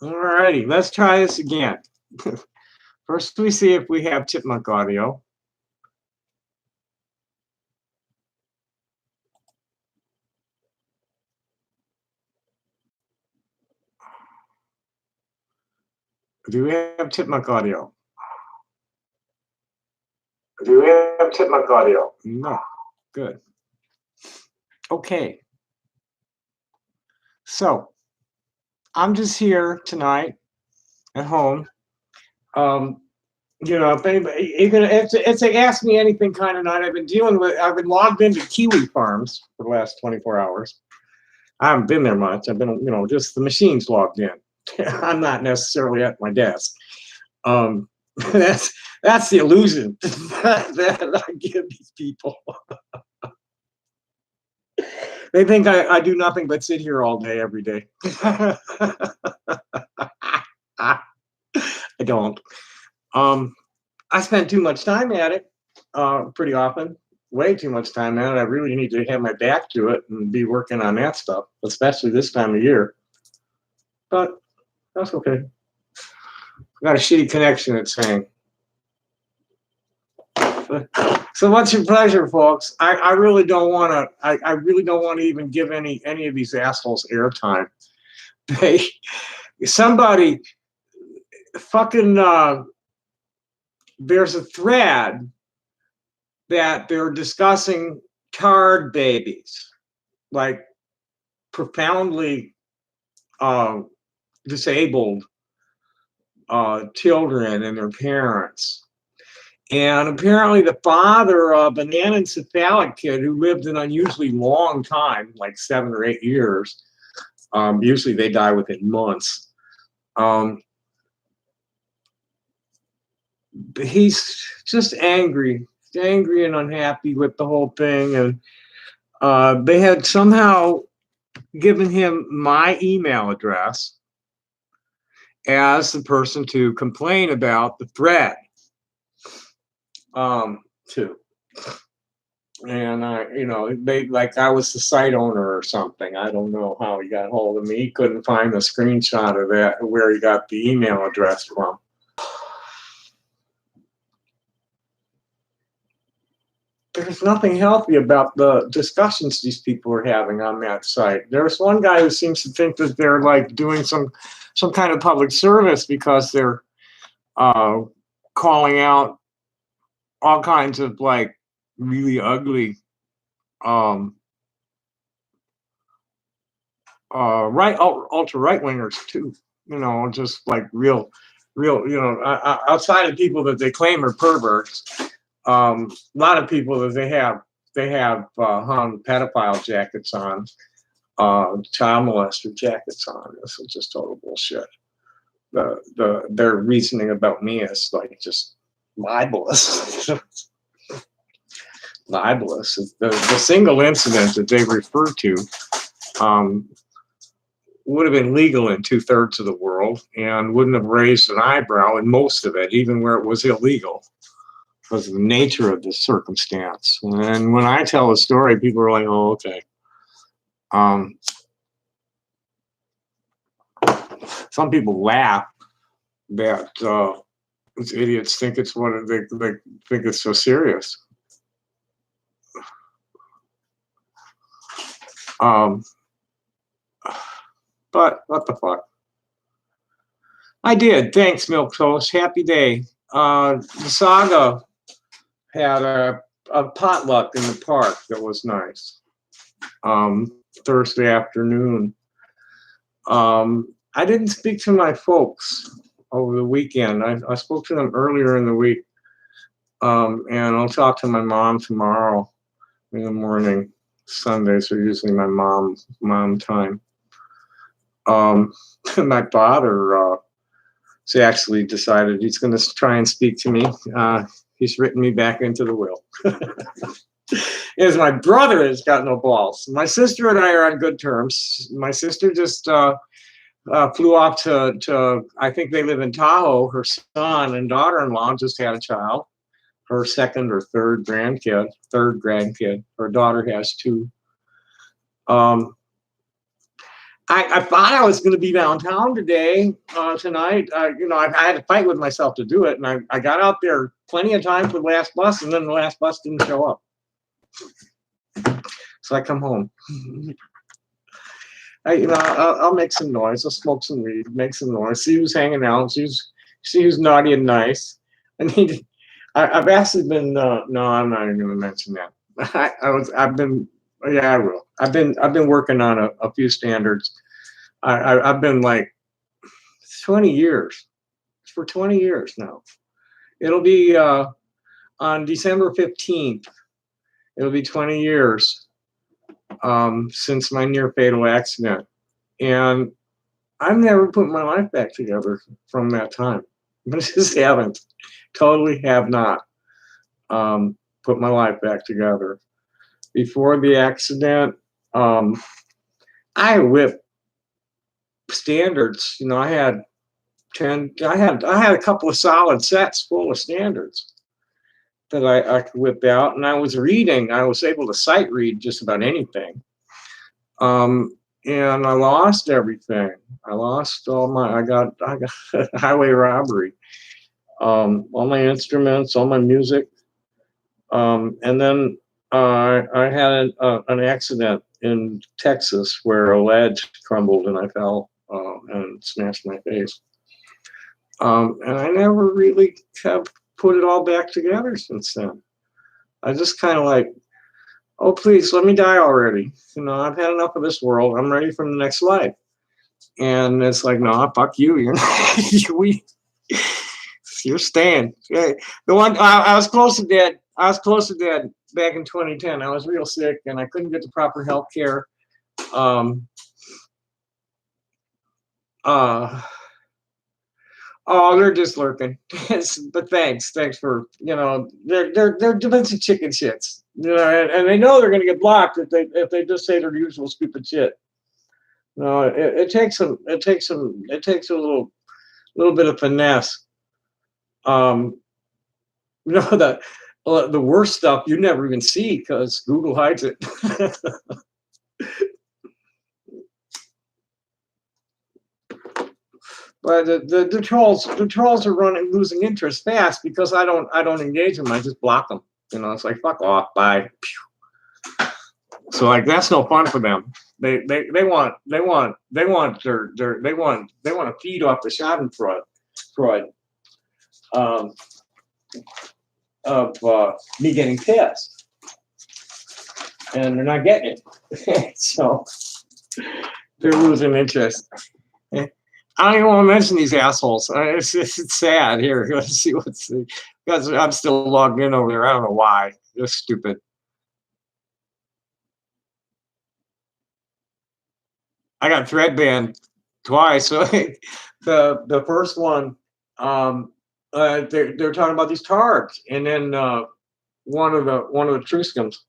All righty, let's try this again. First, we see if we have chipmunk audio. Do we have chipmunk audio? Do we have chipmunk audio? No. Good. Okay. So, I'm just here tonight at home. If anybody, it's a ask me anything kind of night. I've been logged into Kiwi Farms for the last 24 hours. I haven't been there much. I've been, just the machine's logged in. I'm not necessarily at my desk. Um, that's the illusion that I give these people. They think I do nothing but sit here all day, every day. I don't. I spend too much time at it, pretty often, way too much time at it. I really need to have my back to it and be working on that stuff, especially this time of year. But that's okay. I got a shitty connection, it's saying. So what's your pleasure, folks? I really don't want to. I really don't want to even give any of these assholes airtime. Somebody fucking. There's a thread that they're discussing card babies, like profoundly disabled children and their parents. And apparently the father of an anencephalic kid who lived an unusually long time, like 7 or 8 years, usually they die within months. He's just angry and unhappy with the whole thing. And they had somehow given him my email address as the person to complain about the thread. Too. And I was the site owner or something. I don't know how he got hold of me. He couldn't find the screenshot of that, where he got the email address from. There's nothing healthy about the discussions these people are having on that site. There's one guy who seems to think that they're like doing some kind of public service because they're calling out all kinds of like really ugly ultra right wingers too. Just like real outside of people that they claim are perverts. A lot of people that they have hung pedophile jackets on, child molester jackets on. This is just total bullshit. Their reasoning about me is like just libelous. Libelous. The single incident that they refer to would have been legal in 2/3 of the world and wouldn't have raised an eyebrow in most of it, even where it was illegal, because of the nature of the circumstance. And when I tell a story, people are like, "Oh, okay." Some people laugh that these idiots think it's they think it's so serious. But what the fuck? I did. Thanks, Milk Toast. Happy day. The Saga had a potluck in the park that was nice. Thursday afternoon. I didn't speak to my folks over the weekend. I spoke to them earlier in the week. And I'll talk to my mom tomorrow in the morning. Sundays are usually my mom time. My father actually decided he's going to try and speak to me. He's written me back into the will. Is my brother has got no balls. My sister and I are on good terms. My sister just flew off to I think they live in Tahoe. Her son and daughter-in-law just had a child. Her second or third grandkid. Her daughter has 2. I thought I was going to be downtown today, tonight. I had to fight with myself to do it, and I got out there plenty of time for the last bus, and then the last bus didn't show up. So I come home. I'll make some noise. I'll smoke some weed, make some noise. See who's hanging out. See who's naughty and nice. I've actually been. No, I'm not even going to mention that. I've been. Yeah, I will. I've been working on a few standards. I've been like 20 years. For 20 years now. It'll be on December 15th. It'll be 20 years since my near fatal accident, and I've never put my life back together from that time. I just haven't. Totally have not put my life back together. Before the accident, I whipped standards. I had a couple of solid sets full of standards that I could whip out, and I was able to sight read just about anything. And I lost everything. I lost I got highway robbery, all my instruments, all my music. And then I had an accident in Texas where a ledge crumbled and I fell and smashed my face. And I never really have put it all back together since then. I just kind of like, oh, please let me die already. I've had enough of this world. I'm ready for the next life. And it's like, no, fuck you. You're staying. The one I was close to dead. I was close to dead back in 2010. I was real sick and I couldn't get the proper health care. Oh, they're just lurking. But thanks for they're doing some chicken shits. And they know they're gonna get blocked if they just say their usual stupid shit. No, it takes a little bit of finesse. The worst stuff you never even see because Google hides it. But the trolls are losing interest fast because I don't engage them. I just block them. It's like fuck off, bye. So like that's no fun for them. They want to feed off the Schadenfreude of me getting pissed, and they're not getting it. So they're losing interest. I don't even want to mention these assholes. It's sad. Here, let's see because I'm still logged in over there. I don't know why. They're stupid. I got thread banned twice. So the first one, they're talking about these tards, and then one of the Truscans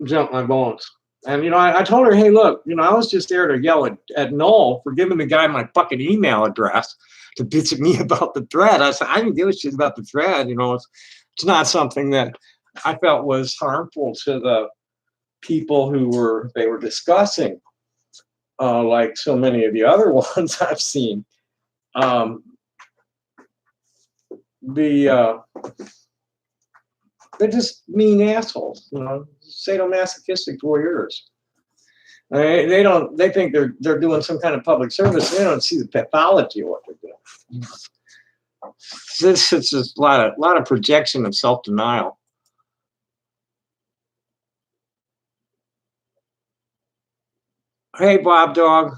jumped my bones. And I told her, hey, look, I was just there to yell at Noel for giving the guy my fucking email address to bitch at me about the thread. I said I didn't give a shit about the thread. It's not something that I felt was harmful to the people they were discussing, like so many of the other ones I've seen. They're just mean assholes, sadomasochistic voyeurs. They think they're doing some kind of public service. They don't see the pathology of what they're doing. It's just a lot of projection of self-denial. Hey, Bob Dog.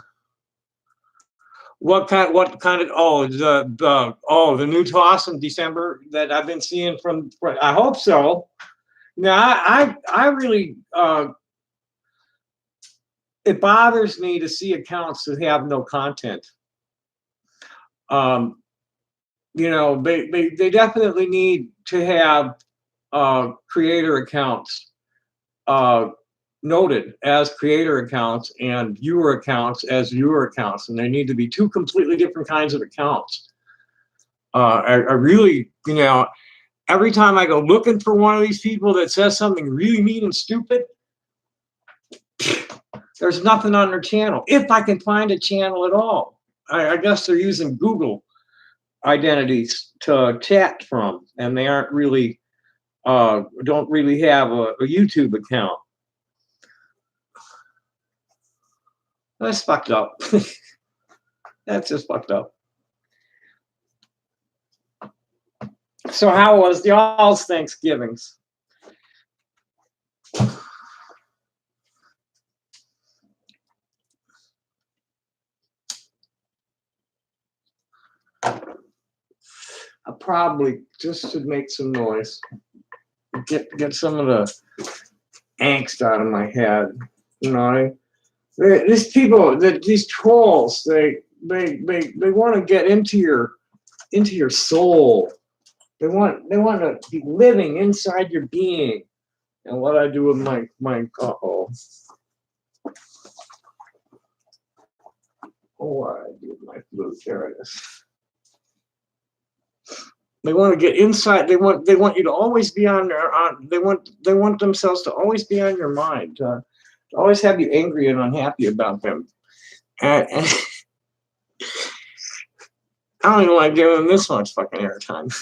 What kind of the new toss in December that I've been seeing from I hope so. Now I really it bothers me to see accounts that have no content. They definitely need to have creator accounts noted as creator accounts and viewer accounts as viewer accounts, and they need to be two completely different kinds of accounts. I really, every time I go looking for one of these people that says something really mean and stupid, There's nothing on their channel. If I can find a channel at all, I guess they're using Google identities to chat from, and they aren't really, don't really have a YouTube account. That's fucked up. That's just fucked up. So how was y'all's Thanksgivings? I probably just should make some noise. Get some of the angst out of my head. You know, these people, these trolls, they want to get into your soul. They want to be living inside your being. And what I do with my oh, what I do with my flute? There it is. They want to get inside. They want you to always be on their They want themselves to always be on your mind. To always have you angry and unhappy about them. And I don't even like giving them this much fucking airtime.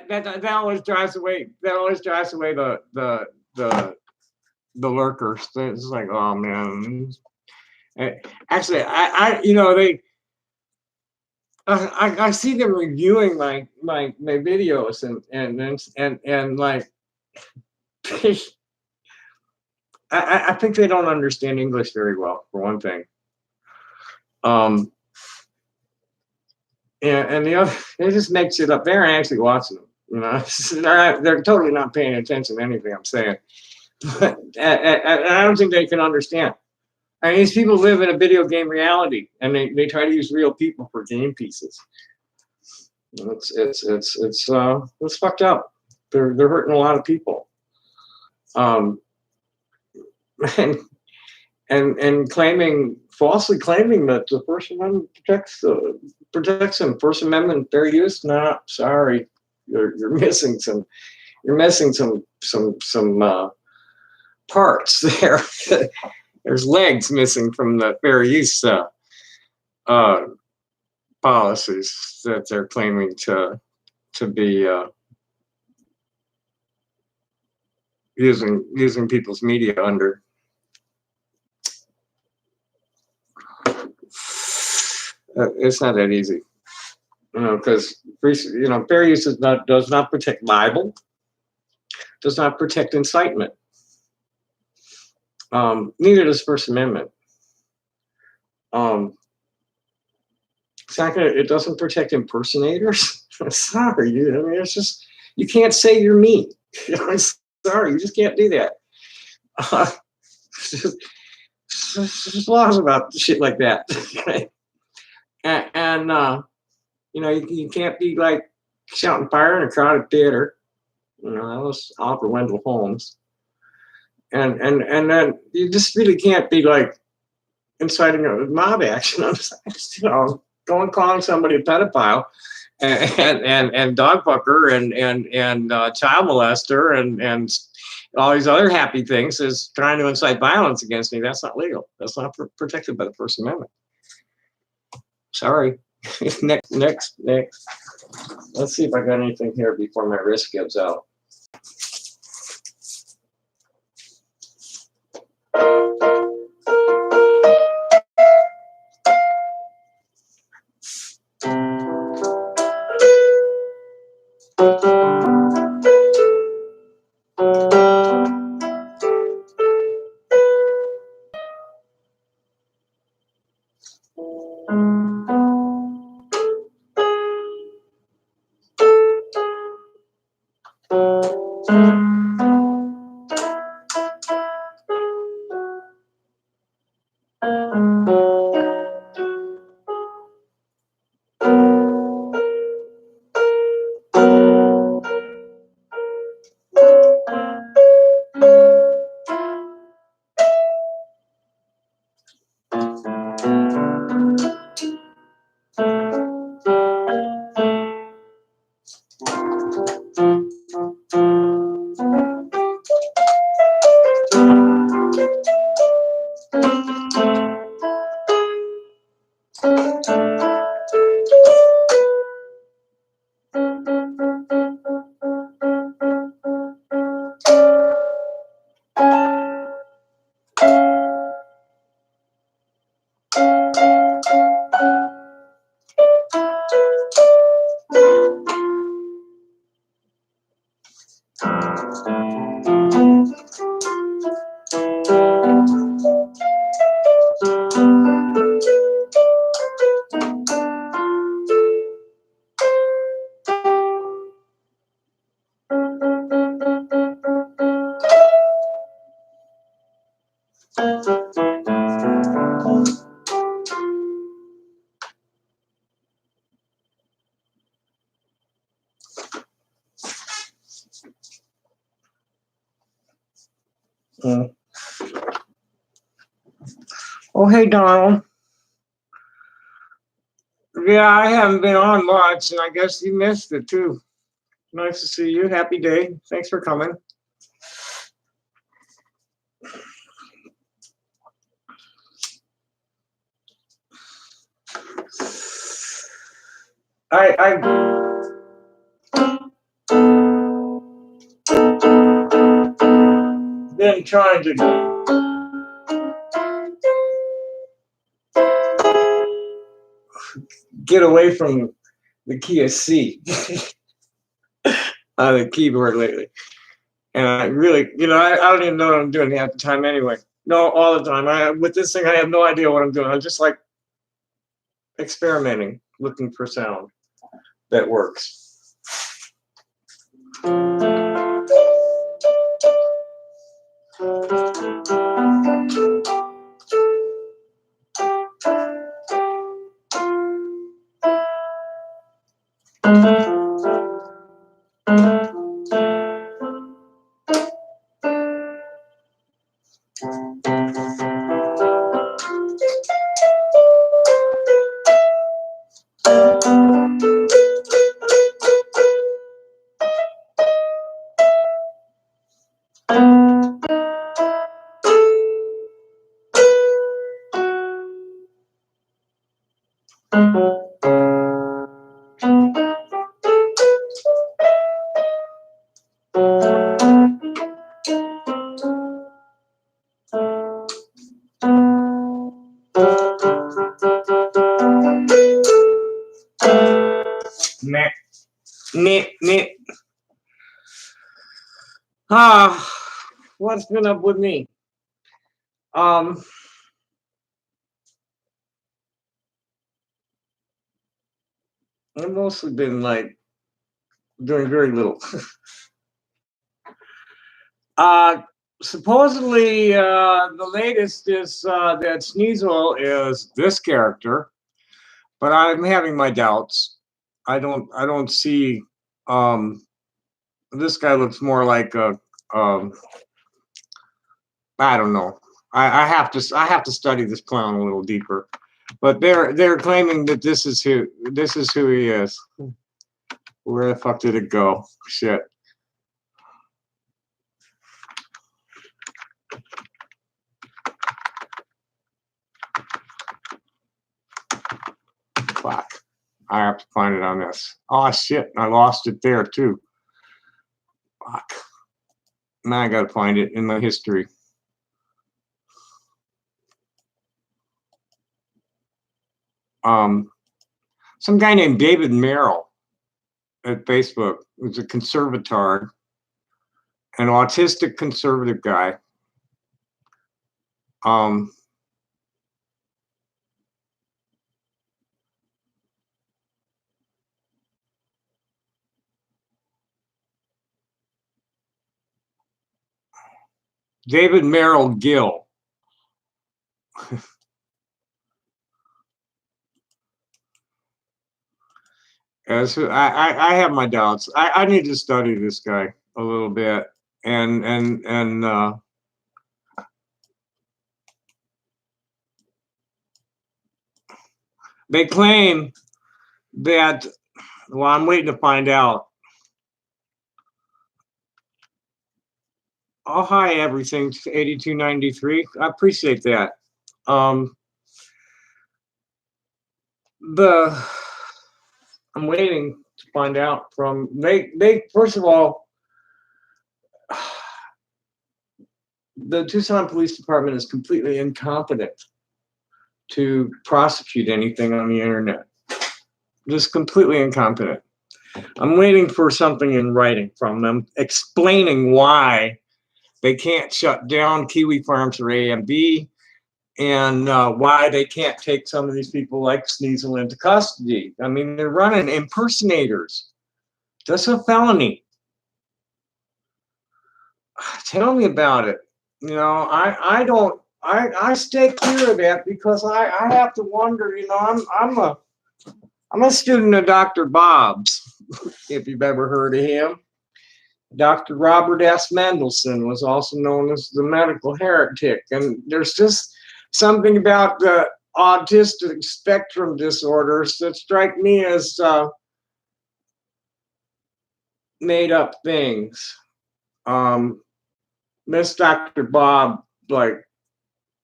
That always drives away. That always drives away the lurkers. It's like, oh man. Actually, I you know I see them reviewing my videos and like I think they don't understand English very well, for one thing. And the other, they just make shit up. They're actually watching them. You know, they're totally not paying attention to anything I'm saying. But I don't think they can understand. I mean, these people live in a video game reality, and they try to use real people for game pieces. It's fucked up. They're hurting a lot of people. And falsely claiming that the First Amendment protects them. First Amendment fair use. Nah, sorry, you're missing some parts there. There's legs missing from the fair use policies that they're claiming to be using people's media under. It's not that easy, because fair use does not protect libel, does not protect incitement. Neither does First Amendment. It's not gonna. It doesn't protect impersonators. Sorry, dude. I mean, it's just you can't say you're me. I'm sorry, you just can't do that. Uh, there's laws about shit like that. and you can't be like shouting fire in a crowded theater. That was Oliver Wendell Holmes. And then you just really can't be like inciting a mob action. I'm just, going calling somebody a pedophile and dog fucker and child molester and all these other happy things is trying to incite violence against me. That's not legal. That's not protected by the First Amendment. Sorry. next. Let's see if I got anything here before my wrist gives out. Oh, hey, Donald. Yeah, I haven't been on much, and I guess you missed it too. Nice to see you. Happy day. Thanks for coming. I've been trying to get away from the key of C on the keyboard lately. And I really, I don't even know what I'm doing half the time anyway. No, all the time. With this thing, I have no idea what I'm doing. I'm just like experimenting, looking for sound that works. Knit. What's been up with me? Um, I've mostly been like doing very little. Uh, Supposedly, the latest is that Sneasel is this character, but I'm having my doubts. I don't see. Um, this guy looks more like a. Um, I don't know. I have to study this clown a little deeper. But they're claiming that this is who he is. Where the fuck did it go? Shit. Fuck. I have to find it on this. Oh shit, I lost it there too. Fuck. Now I gotta find it in my history. Um, some guy named David Merrill at Facebook who's a conservatard, an autistic conservative guy. Um, David Merrill Gill. As I have my doubts. I need to study this guy a little bit, and they claim that. Well, I'm waiting to find out. Oh, hi, everything 8293. I appreciate that. Um, the I'm waiting to find out from they first of all, the Tucson Police Department is completely incompetent to prosecute anything on the internet. Just completely incompetent. I'm waiting for something in writing from them explaining why they can't shut down Kiwi Farms or AMB, and why they can't take some of these people like Sneasel into custody. I mean, they're running impersonators. That's a felony. Tell me about it. You know, I don't I stay clear of that because I have to wonder. You know, I'm a student of Dr. Bob's. If you've ever heard of him, Dr. Robert S. Mendelsohn was also known as the medical heretic, and there's just something about the autistic spectrum disorders that strike me as made up things. Miss Dr. Bob like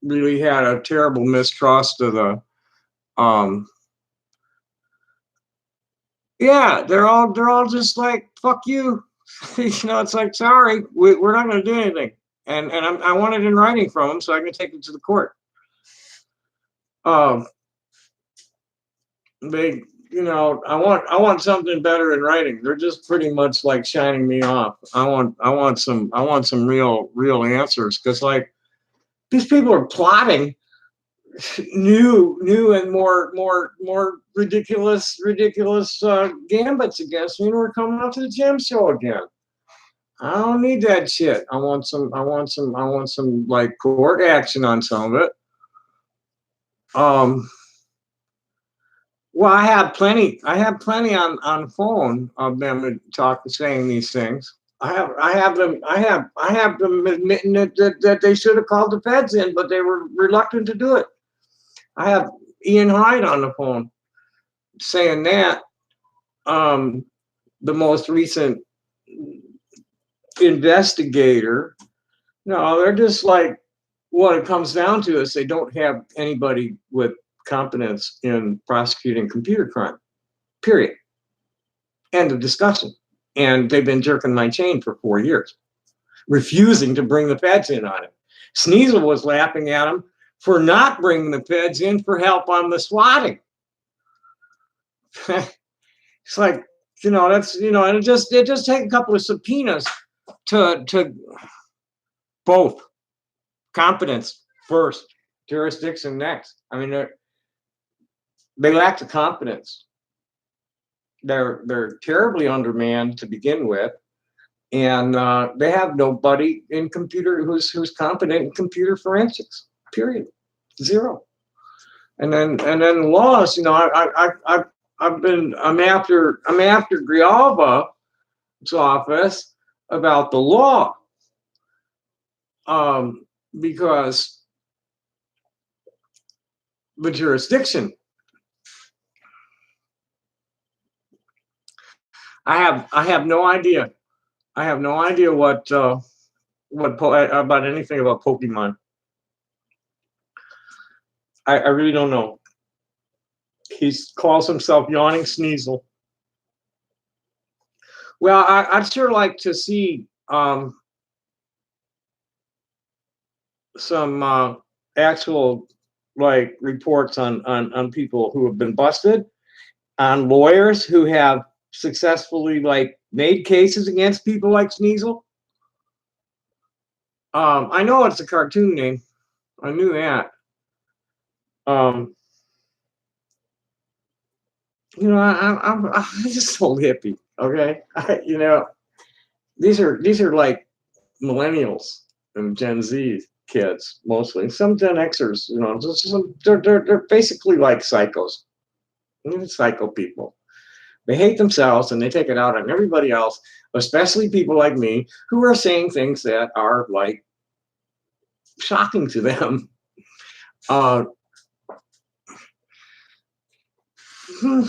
really had a terrible mistrust of the um yeah, they're all just like fuck you. You know, it's like sorry, we're not going to do anything, and I want it in writing from them so I can take it to the court. um they you know, I want something better in writing. They're just pretty much like shining me off. I want some real answers, because like these people are plotting new and more ridiculous gambits against me, and we're coming out to the gym show again. I don't need that shit. I want some like court action on some of it. um well, I have plenty on phone of them saying these things. I have them admitting that they should have called the feds in, but they were reluctant to do it. I have Ian Hyde on the phone saying that. um, the most recent investigator. No, they're just like, what it comes down to is they don't have anybody with competence in prosecuting computer crime. Period. End of discussion. And they've been jerking my chain for 4 years, refusing to bring the feds in on it. Sneasel was laughing at him for not bringing the feds in for help on the swatting. It's like, you know, that's, you know, and it just take a couple of subpoenas to both competence first, jurisdiction next. I mean, they lack the confidence. They're terribly undermanned to begin with, and they have nobody in computer who's competent in computer forensics. Period. Zero. And then laws. You know, I'm after Grijalva's office about the law, because the jurisdiction. I have no idea. I have no idea about anything about Pokemon. I really don't know. He calls himself Yawning Sneasel. Well, I'd sure like to see some actual like reports on people who have been busted, on lawyers who have successfully like made cases against people like Sneasel. I know it's a cartoon name. I knew that. You know, I'm just so hippie. Okay, you know, these are like millennials and Gen Z kids mostly. Some Gen Xers, you know, they're basically like psychos. They're psycho people. They hate themselves and they take it out on everybody else, especially people like me who are saying things that are like shocking to them. Uh, who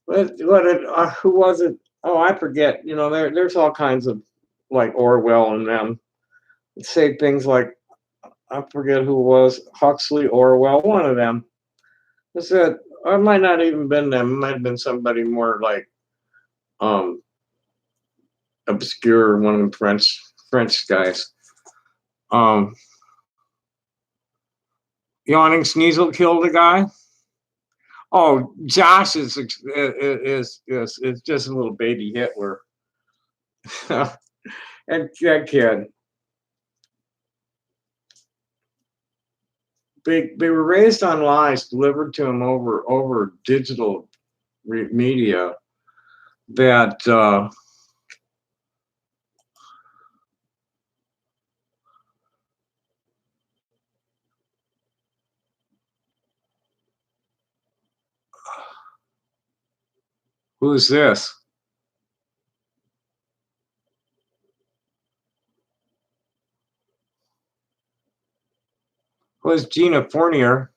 was it? Oh, I forget. You know, there's all kinds of like Orwell and them say things like, I forget who it was, Huxley, Orwell, one of them. I said, or it might not even been them. It might have been somebody more like um obscure, one of the French guys. Um, Yawning Sneasel killed a guy. Oh, Josh is just a little baby Hitler. and that kid. They were raised on lies delivered to them over digital media that who's this? Who's Gina Fournier?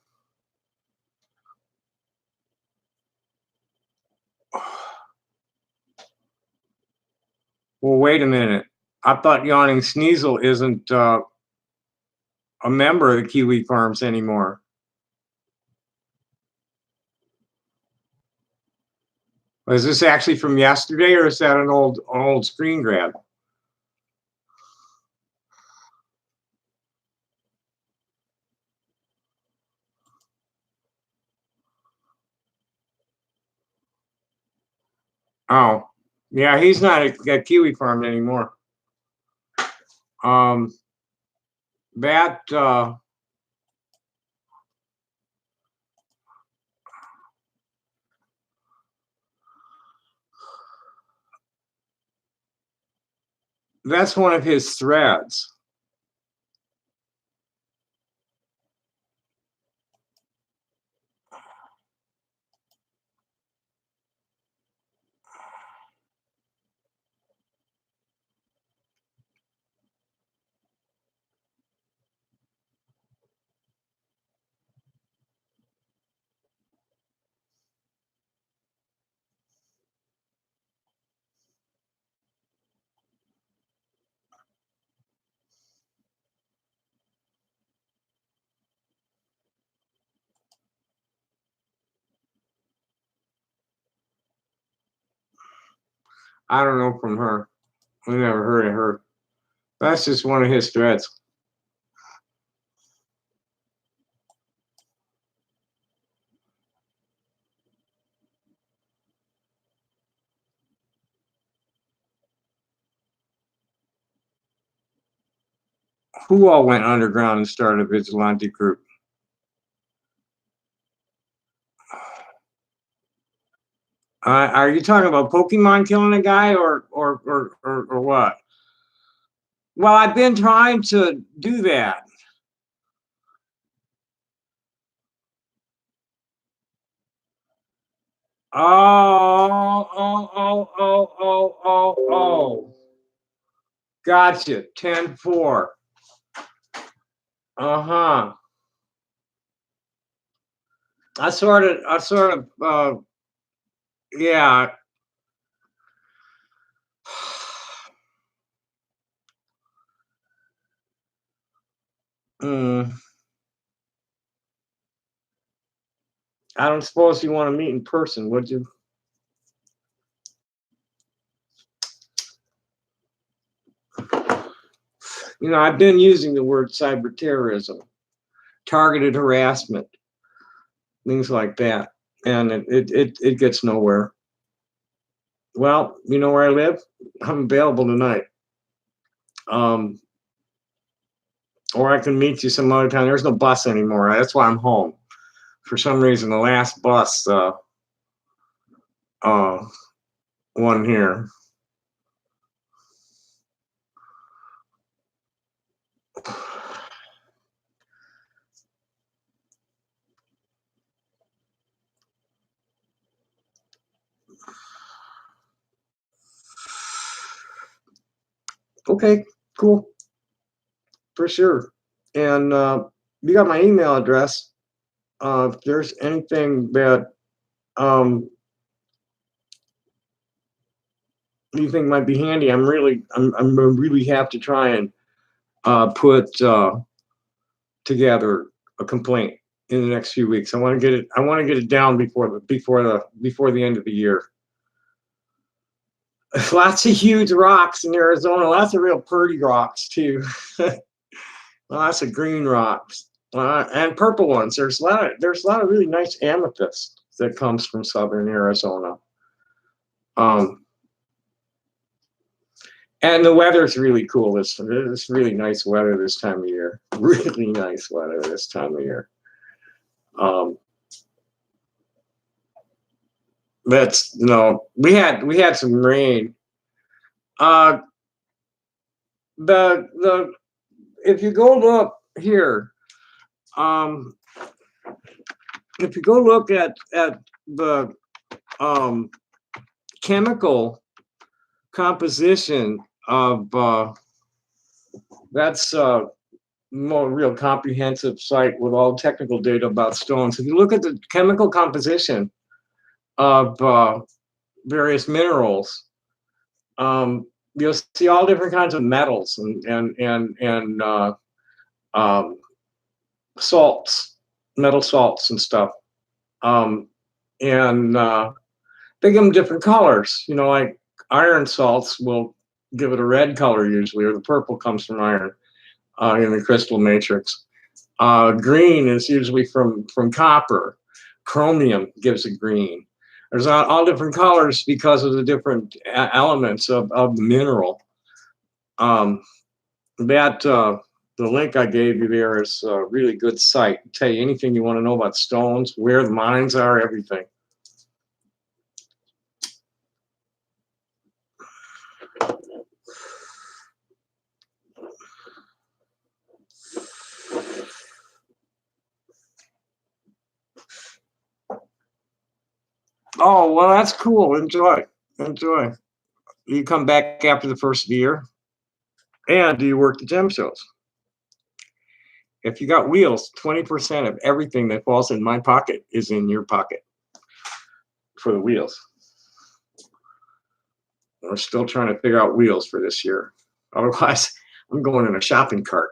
Well, wait a minute. I thought Yawning Sneasel isn't a member of the Kiwi Farms anymore. Is this actually from yesterday, or is that an old screen grab? Oh, yeah, he's not at Kiwi Farm anymore. Um, that that's one of his threads. I don't know from her. We never heard of her. That's just one of his threads. Who all went underground and started a vigilante group? Are you talking about Pokemon killing a guy or what? Well, I've been trying to do that. Oh. Gotcha. 10-4. Uh-huh. Yeah. Mm, I don't suppose you want to meet in person, would you? I've been using the word cyber terrorism, targeted harassment, things like that, and it gets nowhere. Well, you know where I live? I'm available tonight. Or I can meet you some other time. There's no bus anymore. That's why I'm home. For some reason, the last bus one here. Okay, cool, for sure. And you got my email address. If there's anything that you think might be handy, I'm really have to try and put together a complaint in the next few weeks. I want to get it. I want to get it down before the end of the year. Lots of huge rocks in Arizona. Lots of real pretty rocks too. Lots of green rocks and purple ones. There's a lot of really nice amethyst that comes from southern Arizona. And the weather's really cool. It's really nice weather this time of year. Really nice weather this time of year. That's we had some rain. The if you go look here, if you go look at the chemical composition of that's more real comprehensive site with all technical data about stones. If you look at the chemical composition of various minerals, you'll see all different kinds of metals and salts, metal salts and stuff. And they give them different colors. Like iron salts will give it a red color usually, or the purple comes from iron in the crystal matrix. Green is usually from copper. Chromium gives a green. There's all different colors because of the different elements of the mineral. The link I gave you there is a really good site. Tell you anything you want to know about stones, where the mines are, everything. Oh, well, that's cool. Enjoy. You come back after the first of the year? And do you work the gem shows? If you got wheels, 20% of everything that falls in my pocket is in your pocket for the wheels. We're still trying to figure out wheels for this year. Otherwise, I'm going in a shopping cart.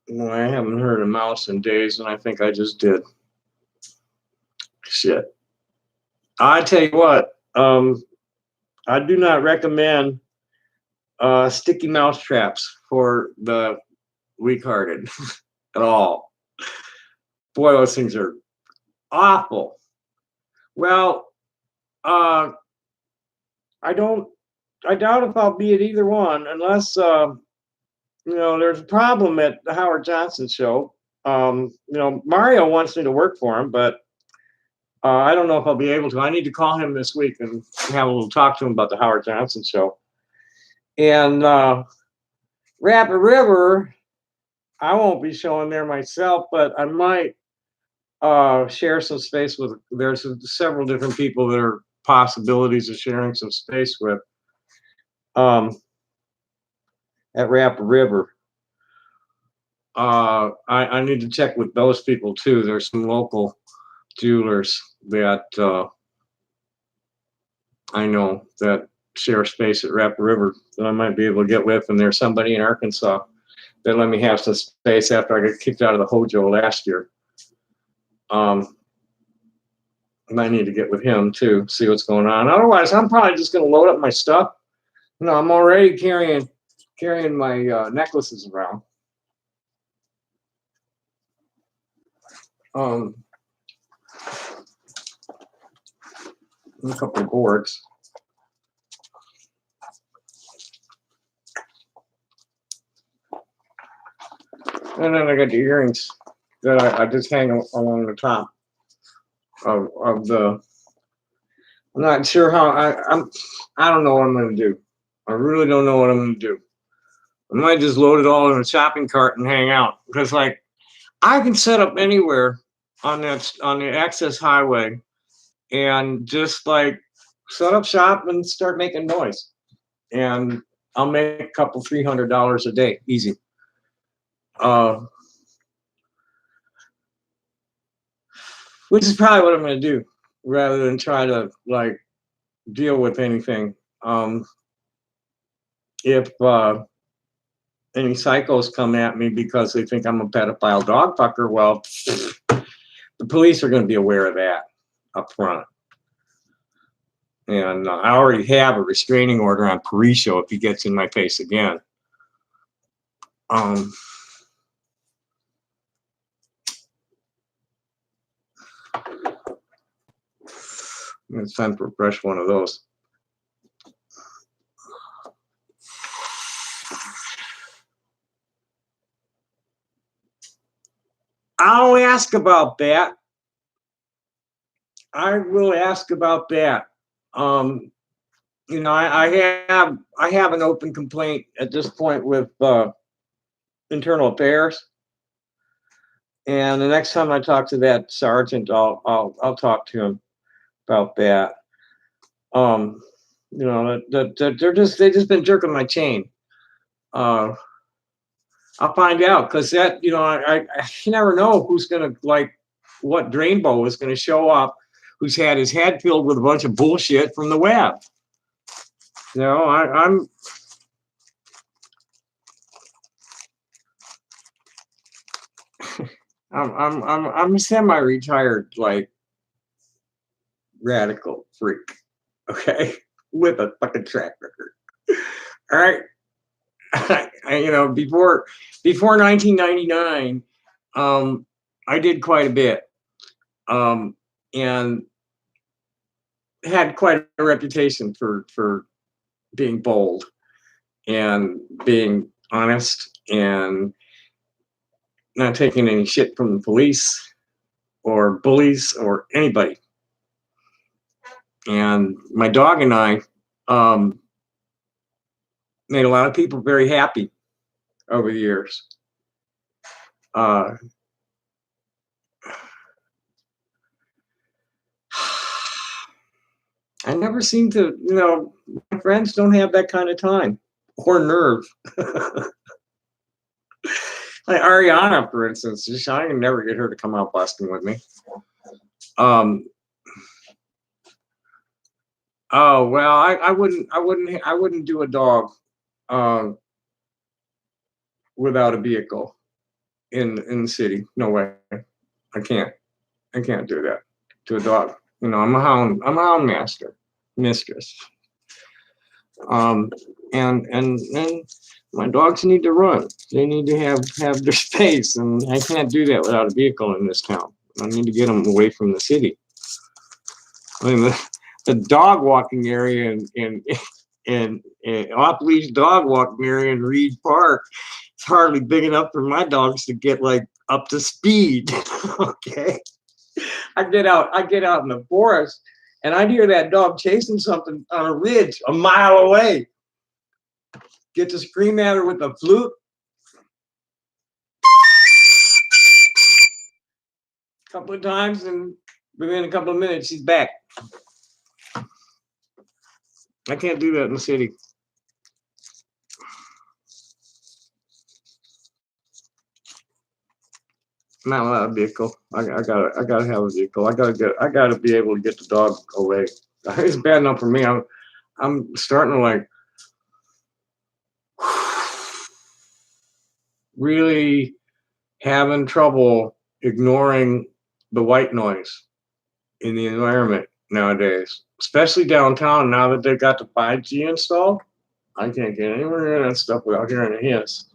Well, I haven't heard a mouse in days, and I think I just did. Shit. I tell you what, I do not recommend sticky mouse traps for the weak-hearted at all. Boy, those things are awful. Well, uh, I don't. I doubt if I'll be at either one unless there's a problem at the Howard Johnson show. Mario wants me to work for him, but I don't know if I'll be able to. I need to call him this week and have a little talk to him about the Howard Johnson show. And Rapid River, I won't be showing there myself, but I might share some space with. There's several different people that are possibilities of sharing some space with at Rapid River. I need to check with those people too. There's some local jewelers that I know that share space at Rapid River that I might be able to get with, and there's somebody in Arkansas that let me have some space after I got kicked out of the Hojo last year. And I need to get with him too, see what's going on. Otherwise, I'm probably just going to load up my stuff. I'm already carrying my necklaces around. A couple of boards. And then I got the earrings that I just hang along the top of the. I'm not sure how I don't know what I'm going to do. I really don't know what I'm going to do. I might just load it all in a shopping cart and hang out, because like I can set up anywhere on the access highway and just like set up shop and start making noise, and I'll make a couple $300 a day easy. Which is probably what I'm going to do, rather than try to like deal with anything. If any psychos come at me because they think I'm a pedophile dog fucker, well, the police are going to be aware of that up front. And I already have a restraining order on Parisho if he gets in my face again. It's time for a fresh one of those. I'll ask about that. I will ask about that. I have an open complaint at this point with Internal Affairs, and the next time I talk to that sergeant, I'll talk to him about that. They just been jerking my chain. I'll find out, because that you never know who's gonna, like, what Drainbow is gonna show up, who's had his head filled with a bunch of bullshit from the web. I'm a semi-retired, like, radical freak, okay, with a fucking track record. All right. Before 1999, I did quite a bit, and had quite a reputation for being bold and being honest and not taking any shit from the police or bullies or anybody. And my dog and I made a lot of people very happy over the years. I never seem to, my friends don't have that kind of time or nerve. Like Ariana, for instance, I can never get her to come out busking with me. Oh well, I wouldn't do a dog without a vehicle in the city. No way. I can't do that to a dog. I'm a hound master, mistress. And my dogs need to run. They need to have their space, and I can't do that without a vehicle in this town. I need to get them away from the city. I mean, the dog walking area in off-leash dog walking area in Reed Park, it's hardly big enough for my dogs to get like up to speed. Okay, I get out in the forest, and I'd hear that dog chasing something on a ridge a mile away. Get to scream at her with a flute. A couple of times, and within a couple of minutes, she's back. I can't do that in the city. Not without a vehicle. I gotta have a vehicle. I gotta be able to get the dog away. It's bad enough for me. I'm starting to like really having trouble ignoring the white noise in the environment nowadays, especially downtown. Now that they've got the 5G installed, I can't get anywhere near that stuff without hearing a hiss.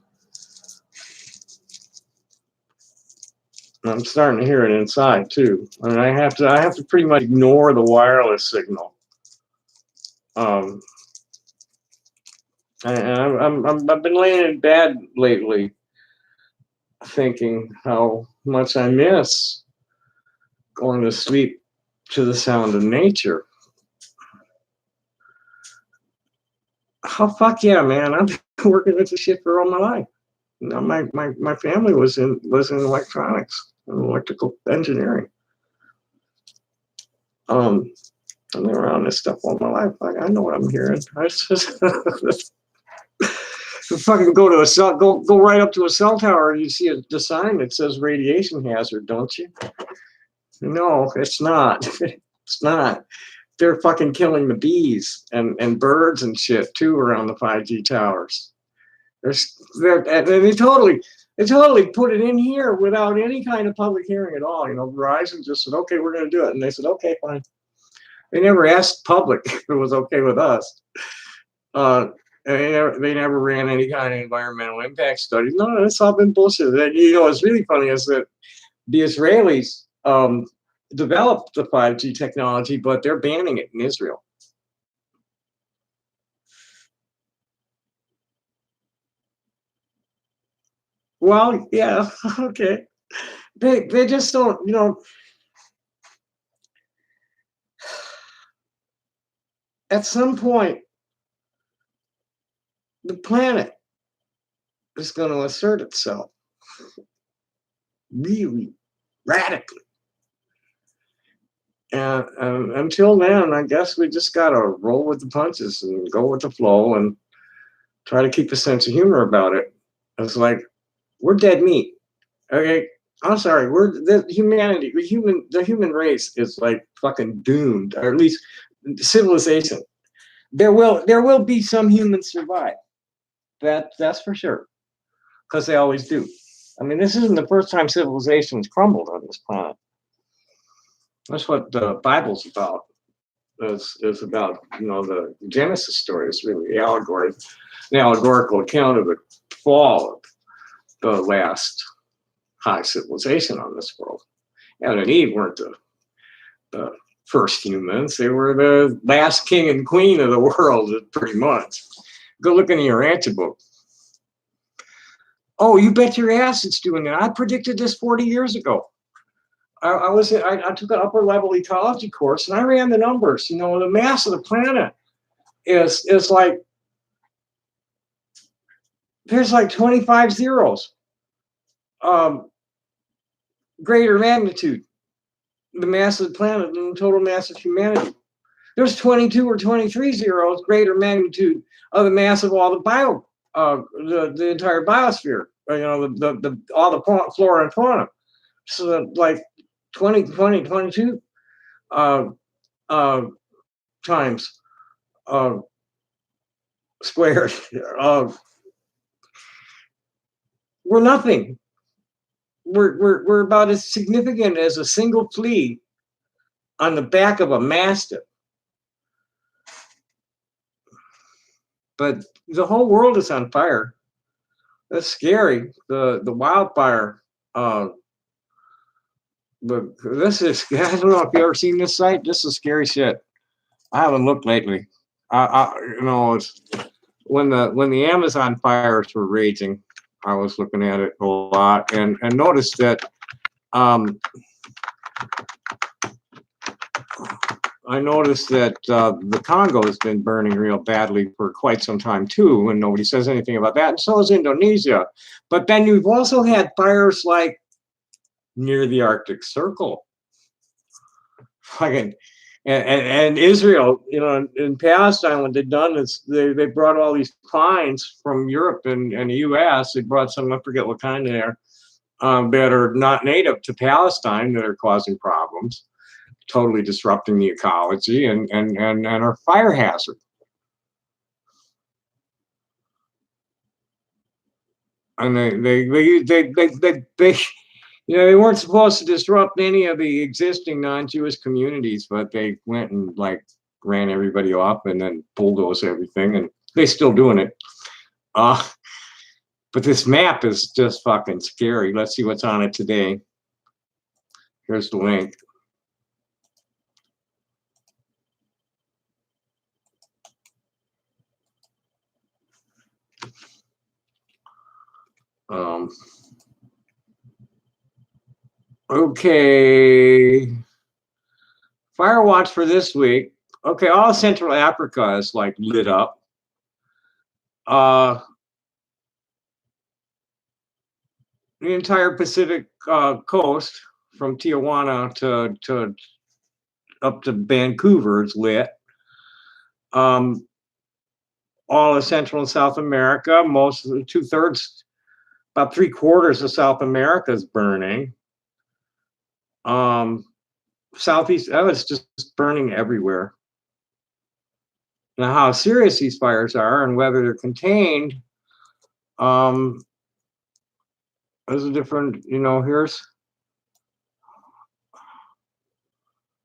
I'm starting to hear it inside too. I mean, I have to pretty much ignore the wireless signal. I've been laying in bed lately, thinking how much I miss going to sleep to the sound of nature. Oh fuck yeah, man! I've been working with this shit for all my life. You know, my family was in electronics and electrical engineering. I've been around this stuff all my life. I know what I'm hearing. I just fucking go to a cell, go right up to a cell tower, and you see the sign that says radiation hazard, don't you? No, it's not. It's not. They're fucking killing the bees and birds and shit too around the 5G towers. They totally put it in here without any kind of public hearing at all. You know, Verizon just said, okay, we're going to do it. And they said, okay, fine. They never asked public if it was okay with us. They never ran any kind of environmental impact studies. No, it's all been bullshit. And, you know, what's really funny is that the Israelis developed the 5G technology, but they're banning it in Israel. Well, yeah, okay. They just don't, you know. At some point, the planet is going to assert itself really radically. And until then, I guess we just got to roll with the punches and go with the flow and try to keep a sense of humor about it. It's like, we're dead meat. Okay, I'm sorry. The human race is like fucking doomed, or at least civilization. There will be some humans survive. That's for sure, because they always do. I mean, this isn't the first time civilization's crumbled on this planet. That's what the Bible's about. Is about, you know, the Genesis story is really an allegorical account of the fall of the last high civilization on this world. Adam and Eve weren't the first humans. They were the last king and queen of the world, pretty much. Go look in the Urantia book. Oh, you bet your ass it's doing it. I predicted this 40 years ago. I took an upper level ecology course, and I ran the numbers. You know, the mass of the planet is like, there's like 25 zeros. Greater magnitude, the mass of the planet than the total mass of humanity. There's 22 or 23 zeros, greater magnitude of the mass of all the the entire biosphere. You know, the all the flora and fauna. So that, like 22 times squared. We're nothing. We're about as significant as a single flea on the back of a mastiff. but the whole world is on fire. That's scary. The wildfire. But this is, I don't know if you ever seen this site. This is scary shit. I haven't looked lately. It's when the Amazon fires were raging, I was looking at it a lot and noticed that the Congo has been burning real badly for quite some time too, and nobody says anything about that. And so is Indonesia. But then you've also had fires like near the Arctic Circle. Fucking and Israel, in Palestine, what they've done is they brought all these pines from Europe and the U.S. They brought some, I forget what kind they are, that are not native to Palestine, that are causing problems, totally disrupting the ecology and are fire hazard. And they they weren't supposed to disrupt any of the existing non-Jewish communities, but they went and like ran everybody off and then bulldozed everything, and they're still doing it. But this map is just fucking scary. Let's see what's on it today. Here's the link. Okay. Fire watch for this week. Okay, all Central Africa is like lit up. The entire Pacific coast from Tijuana to up to Vancouver is lit. All of Central and South America, most of the 2/3, about 3/4 of South America is burning. Southeast, it's just burning everywhere. Now, how serious these fires are and whether they're contained, there's a different, here's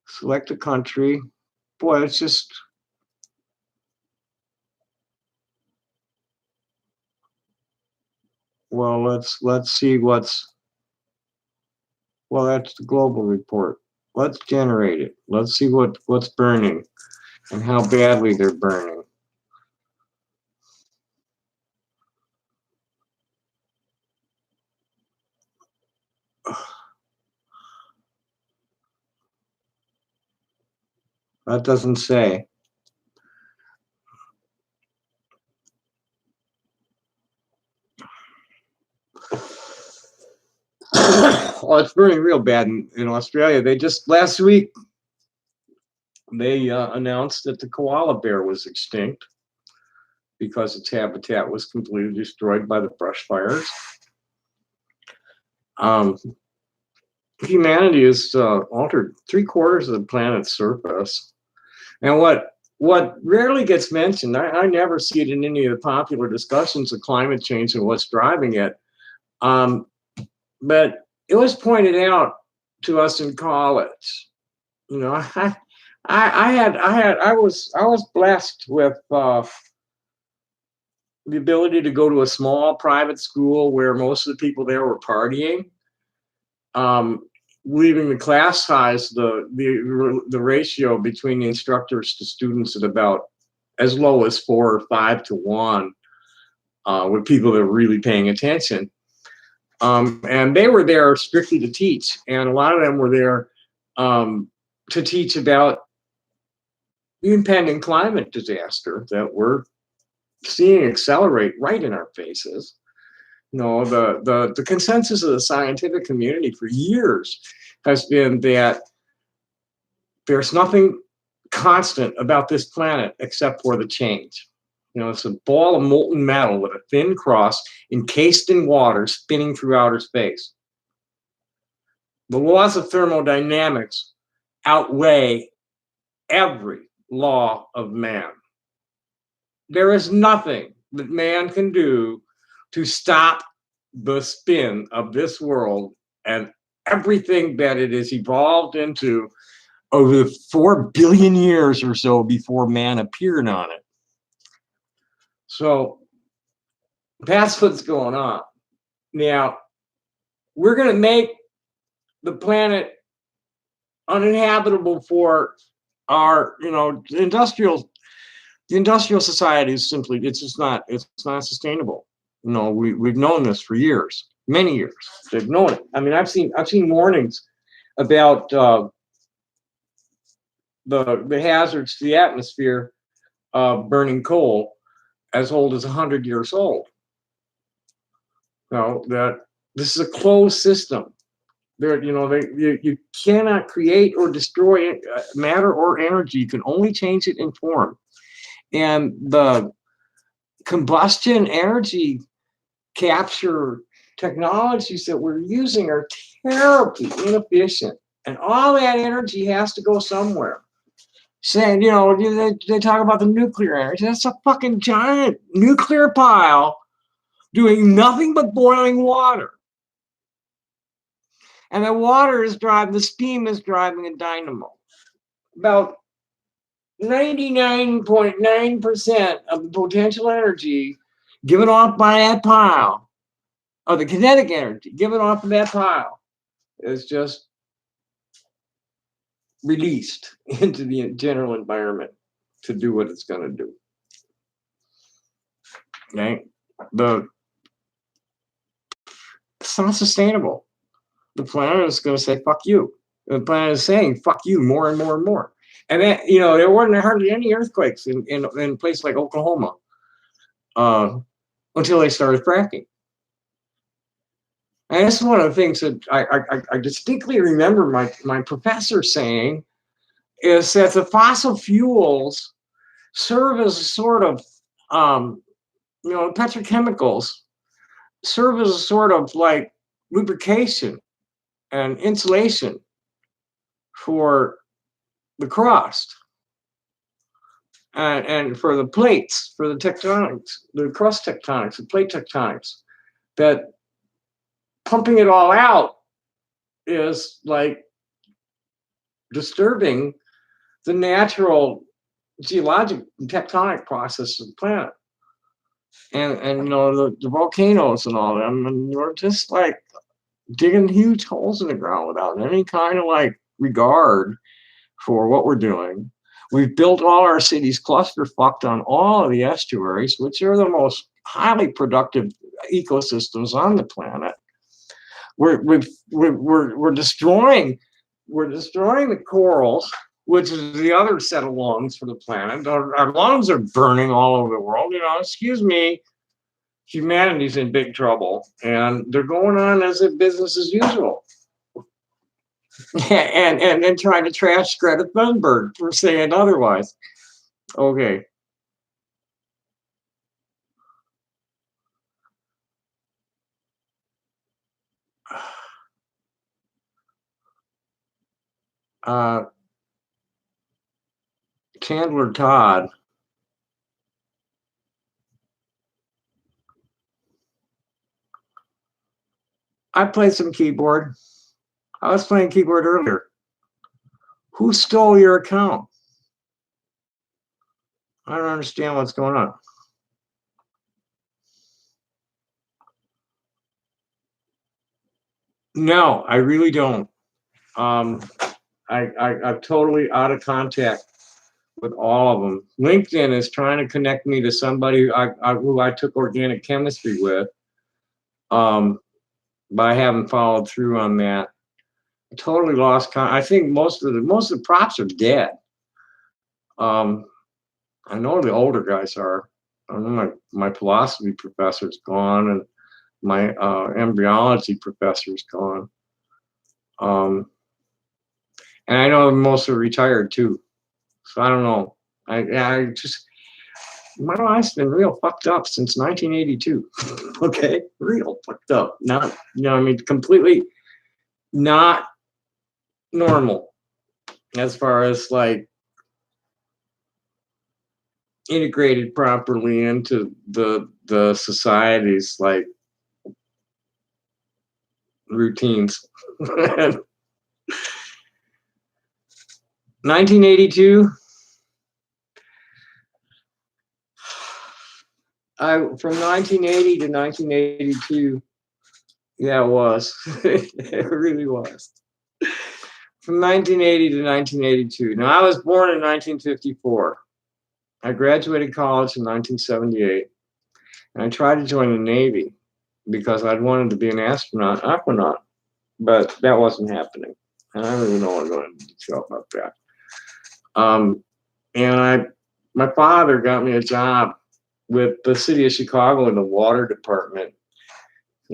select a country. Boy, it's just, well, let's see what's, well, that's the global report. Let's generate it. Let's see what's burning and how badly they're burning. That doesn't say. Well, it's burning real bad in Australia. They just last week they announced that the koala bear was extinct because its habitat was completely destroyed by the brush fires. Humanity has altered 3/4 of the planet's surface, and what rarely gets mentioned, I never see it in any of the popular discussions of climate change and what's driving it, but it was pointed out to us in college. I was blessed with the ability to go to a small private school where most of the people there were partying. Leaving the class size, the ratio between the instructors to students at about as low as 4 or 5 to 1, with people that are really paying attention. And they were there strictly to teach, and a lot of them were there to teach about the impending climate disaster that we're seeing accelerate right in our faces. The consensus of the scientific community for years has been that there's nothing constant about this planet except for the change. It's a ball of molten metal with a thin cross encased in water spinning through outer space. The laws of thermodynamics outweigh every law of man. There is nothing that man can do to stop the spin of this world and everything that it has evolved into over the 4 billion years or so before man appeared on it. So that's what's going on. Now, we're going to make the planet uninhabitable for our, the industrial society is simply, it's not sustainable. We've known this for years, many years. They've known it. I mean, I've seen warnings about the hazards to the atmosphere of burning coal as old as 100 years old. That this is a closed system. You cannot create or destroy matter or energy. You can only change it in form. And the combustion energy capture technologies that we're using are terribly inefficient. And all that energy has to go somewhere. Saying, they talk about the nuclear energy. That's a fucking giant nuclear pile doing nothing but boiling water. And the steam is driving a dynamo. About 99.9% of the potential energy given off by that pile, or the kinetic energy given off of that pile, is just released into the general environment to do what it's going to do. Okay? It's not sustainable. The planet is going to say, fuck you. The planet is saying, fuck you, more and more and more. And then, there weren't hardly any earthquakes in places like Oklahoma until they started fracking. And this is one of the things that I distinctly remember my professor saying, is that the fossil fuels serve as a sort of, petrochemicals serve as a sort of like lubrication and insulation for the crust and for the plates, for the tectonics, the crust tectonics, the plate tectonics, that pumping it all out is like disturbing the natural geologic tectonic process of the planet. And the volcanoes and all them, and we're just like digging huge holes in the ground without any kind of like regard for what we're doing. We've built all our cities cluster fucked on all of the estuaries, which are the most highly productive ecosystems on the planet. We're destroying the corals, which is the other set of lungs for the planet. Our lungs are burning all over the world. Excuse me, humanity's in big trouble, and they're going on as if business as usual. and then trying to trash Greta Thunberg for saying otherwise. Okay. Chandler Todd. I played some keyboard. I was playing keyboard earlier. Who stole your account? I don't understand what's going on. No, I really don't. I'm totally out of contact with all of them. LinkedIn is trying to connect me to somebody who I took organic chemistry with, but I haven't followed through on that. I totally lost I think most of the props are dead. I know the older guys are. I know my philosophy professor's gone, and my embryology professor's gone. And I know most are retired too. So I don't know. I just, my life's been real fucked up since 1982. Okay, real fucked up. Not, completely not normal as far as like integrated properly into the society's like routines. 1982. From 1980 to 1982. Yeah, it was. It really was. From 1980 to 1982. Now, I was born in 1954. I graduated college in 1978, and I tried to join the Navy because I'd wanted to be an aquanaut, but that wasn't happening. And I really don't want to go into detail about that. And my father got me a job with the city of Chicago in the water department,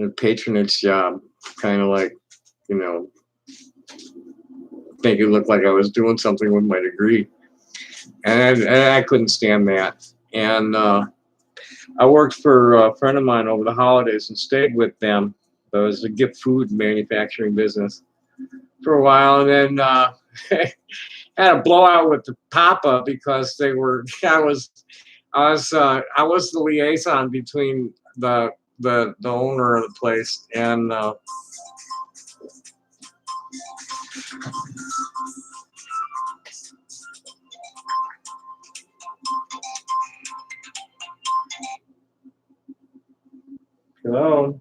a patronage job, kind of like, you know, make it look like I was doing something with my degree. And I couldn't stand that. And I worked for a friend of mine over the holidays and stayed with them. It was a gift food manufacturing business for a while. And then had a blowout with the Papa because they were, I was the liaison between the owner of the place and hello.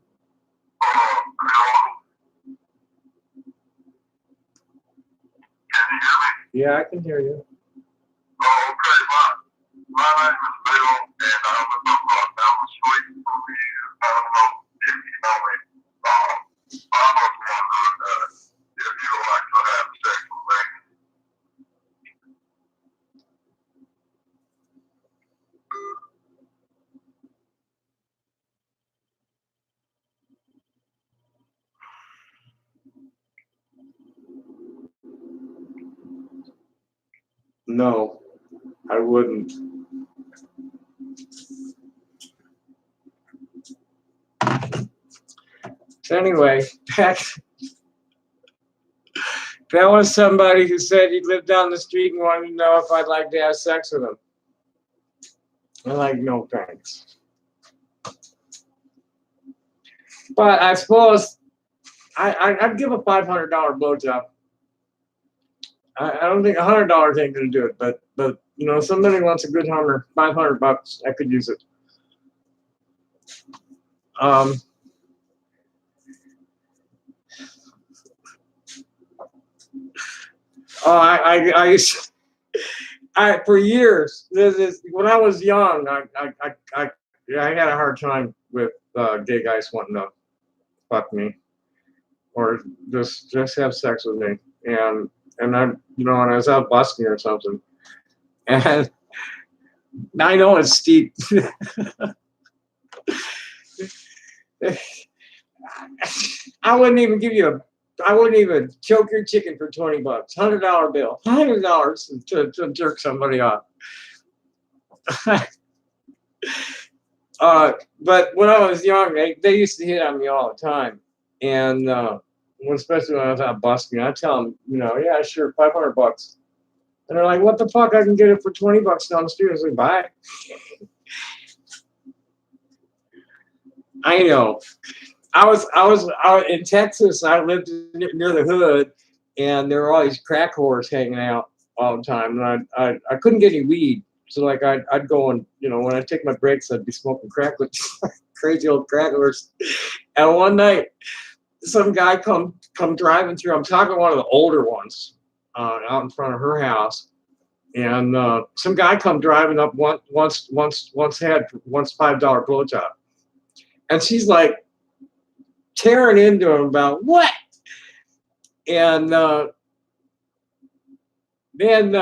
Yeah, I can hear you. Oh, okay. My name is Bill, and I live up down the street from you. I don't know if you know me. I was wondering if you would like to have sex with me. No, I wouldn't. So anyway, that was somebody who said he lived down the street and wanted to know if I'd like to have sex with him. I'm like, no thanks. But I suppose I'd give a $500 blowjob. I don't think $100 ain't gonna do it, but you know, somebody wants a good Hummer, $500, I could use it. I for years, when I was young, I had a hard time with gay guys wanting to fuck me or just have sex with me, and I, you know, when I was out busking or something, and I know it's steep. I wouldn't even I wouldn't even choke your chicken for $20. $100 bill. $100 to jerk somebody off. But when I was young, they used to hit on me all the time. And especially when I was out busking, I tell them, you know, yeah, sure, $500. And they're like, what the fuck? I can get it for $20 down the street. I was like, bye. I know. I was out in Texas. I lived near the hood, and there were all these crack whores hanging out all the time. And I couldn't get any weed, so like I'd go and, you know, when I take my breaks, I'd be smoking crack with crazy old crack whores. And one night, some guy come driving through. I'm talking one of the older ones, out in front of her house, and some guy come driving up once had $5 blowjob, and she's like tearing into him about what, and then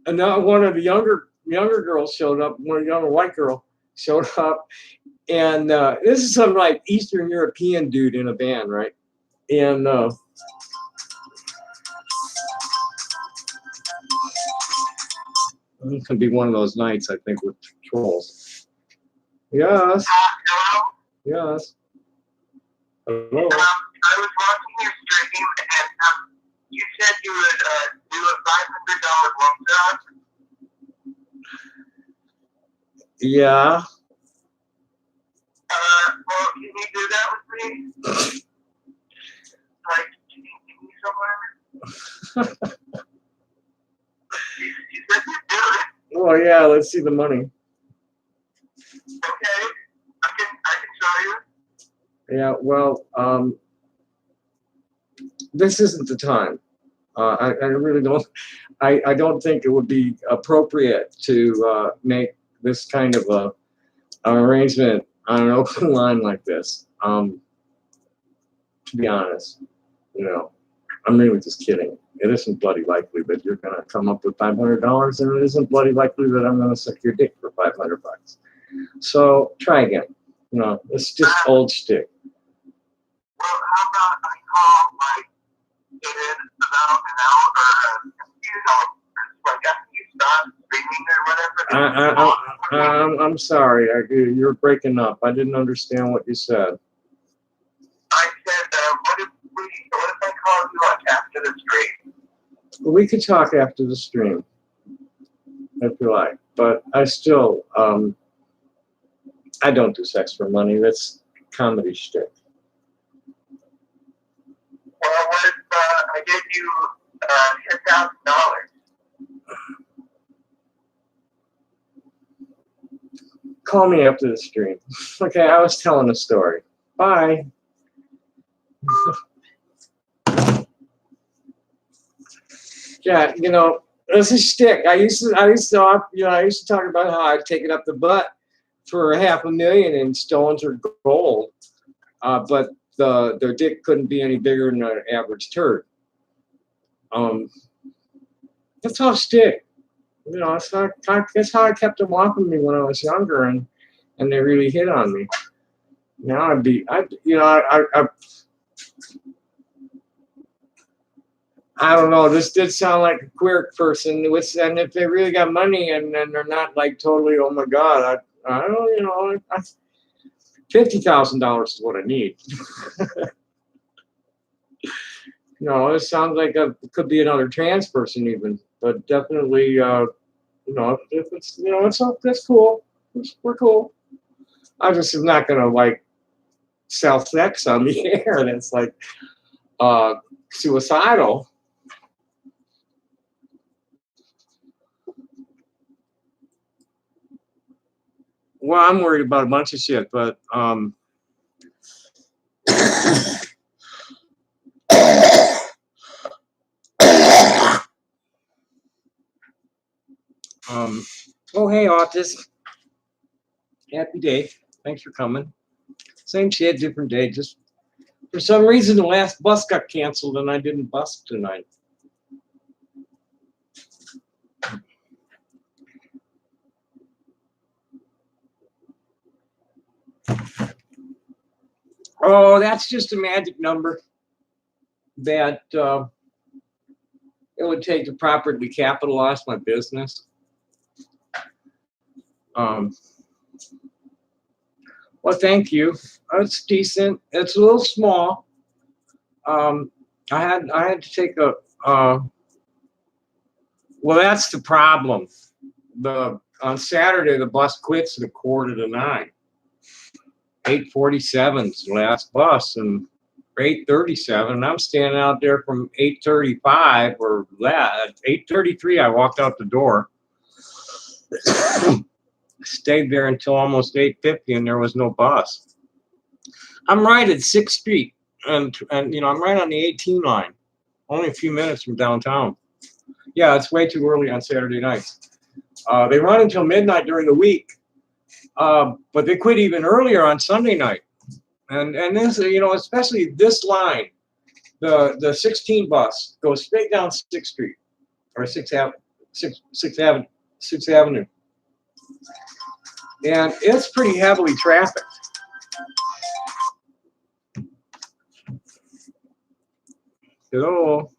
another one of the younger girls showed up. One younger white girl showed up, and this is some like Eastern European dude in a band, right? And it could be one of those nights, I think, with trolls. Yes. Yes. Hello. I was watching your stream, and you said you would do a $500 blowjob. Yeah. Well, can you do that with me? Like, can you give me somewhere? You said you'd do it. Well, yeah. Let's see the money. Yeah, well, this isn't the time. I really don't. I don't think it would be appropriate to make this kind of an arrangement on an open line like this. To be honest, you know, I'm really just kidding. It isn't bloody likely that you're gonna come up with $500, and it isn't bloody likely that I'm gonna suck your dick for $500. So try again. You know, it's just old shtick. Well, how about I call like in about an hour or like after you start streaming or whatever? I'm sorry. You're breaking up. I didn't understand what you said. I said, what if I call you like after the stream? We could talk after the stream, if you like. But I still, I don't do sex for money. That's comedy shtick. Well, what if I give you $10,000? Call me after the stream. Okay, I was telling a story. Bye. Yeah, you know, it's a shtick. I used to talk about how I'd taken up the butt for $500,000 in stones or gold, but their dick couldn't be any bigger than an average turd. That's all shtick. You know, that's how I kept them off of me when I was younger, and they really hit on me. Now I don't know. This did sound like a queer person, and if they really got money and they're not like totally, oh my God, I don't, you know, $50,000 is what I need. You know, it sounds like it could be another trans person even, but definitely, you know, if it's, you know, that's cool. We're cool. I just am not gonna like sell sex on the air. That's like suicidal. Well, I'm worried about a bunch of shit, but oh hey Otis, happy day. Thanks for coming. Same shit, different day. Just for some reason the last bus got canceled and I didn't bus tonight. Oh, that's just a magic number that it would take to properly capitalize my business. Well, thank you. It's decent. It's a little small. I had to take a. Well, that's the problem. On Saturday the bus quits at 8:45. 8:47 is the last bus, and 8:37. And I'm standing out there from 8:35 or that 8:33. I walked out the door. Stayed there until almost 8:50, and there was no bus. I'm right at 6th Street, and you know, I'm right on the 18 line, only a few minutes from downtown. Yeah, it's way too early on Saturday nights. They run until midnight during the week, but they quit even earlier on Sunday night. And this, you know, especially this line, the 16 bus goes straight down 6th Street or 6th Avenue. And it's pretty heavily trafficked. Hello.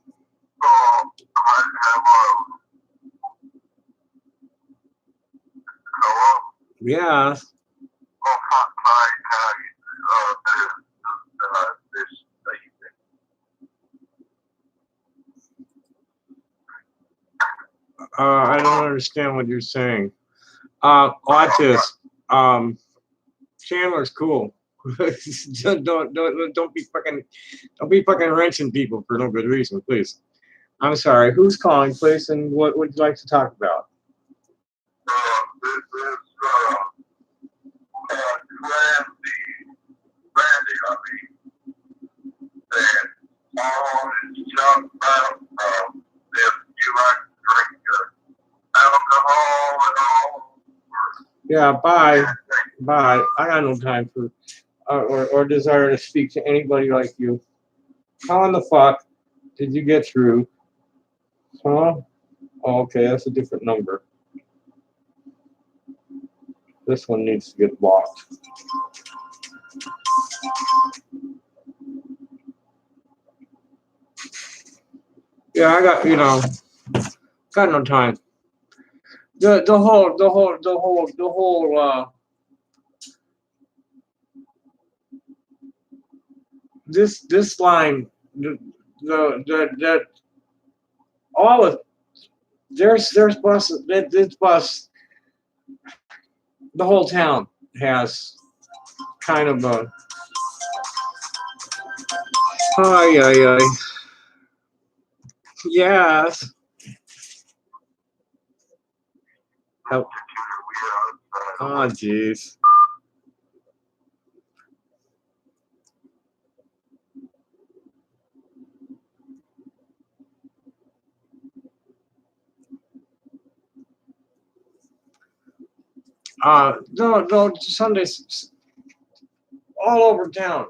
Yeah. I don't understand what you're saying. Otis, Chandler's cool. don't be fucking wrenching people for no good reason, please. I'm sorry. Who's calling, please, and what would you like to talk about? This is Ramsey. Randy, I mean, that all is talk about if you like to drink alcohol and all. Yeah, bye. Bye. I got no time for or desire to speak to anybody like you. How in the fuck did you get through? Huh? Oh, okay, that's a different number. This one needs to get blocked. Yeah, I got, got no time. The whole this line, that all of there's buses. This bus, the whole town has kind of a ay ay ay. Yes. Oh, oh jeez. No, Sundays all over town.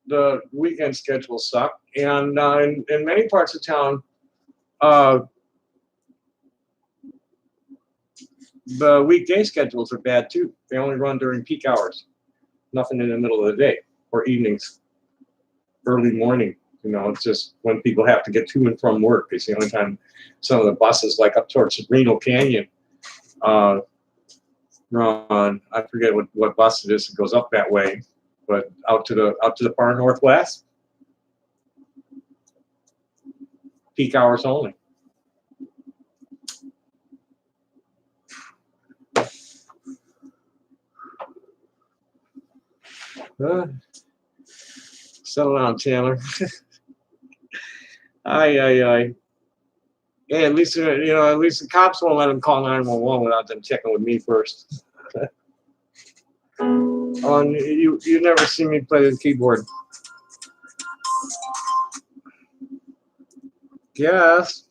The weekend schedules suck, and in many parts of town, uh, the weekday schedules are bad too. They only run during peak hours, nothing in the middle of the day or evenings, early morning. It's just when people have to get to and from work. It's the only time some of the buses, like up towards Reno Canyon, run. I forget what bus it is that goes up that way, but out to the far northwest, peak hours only. Settle down, Taylor. Aye. Hey, at least the cops won't let them call 911 without them checking with me first. Oh, and you never see me play the keyboard. Yes.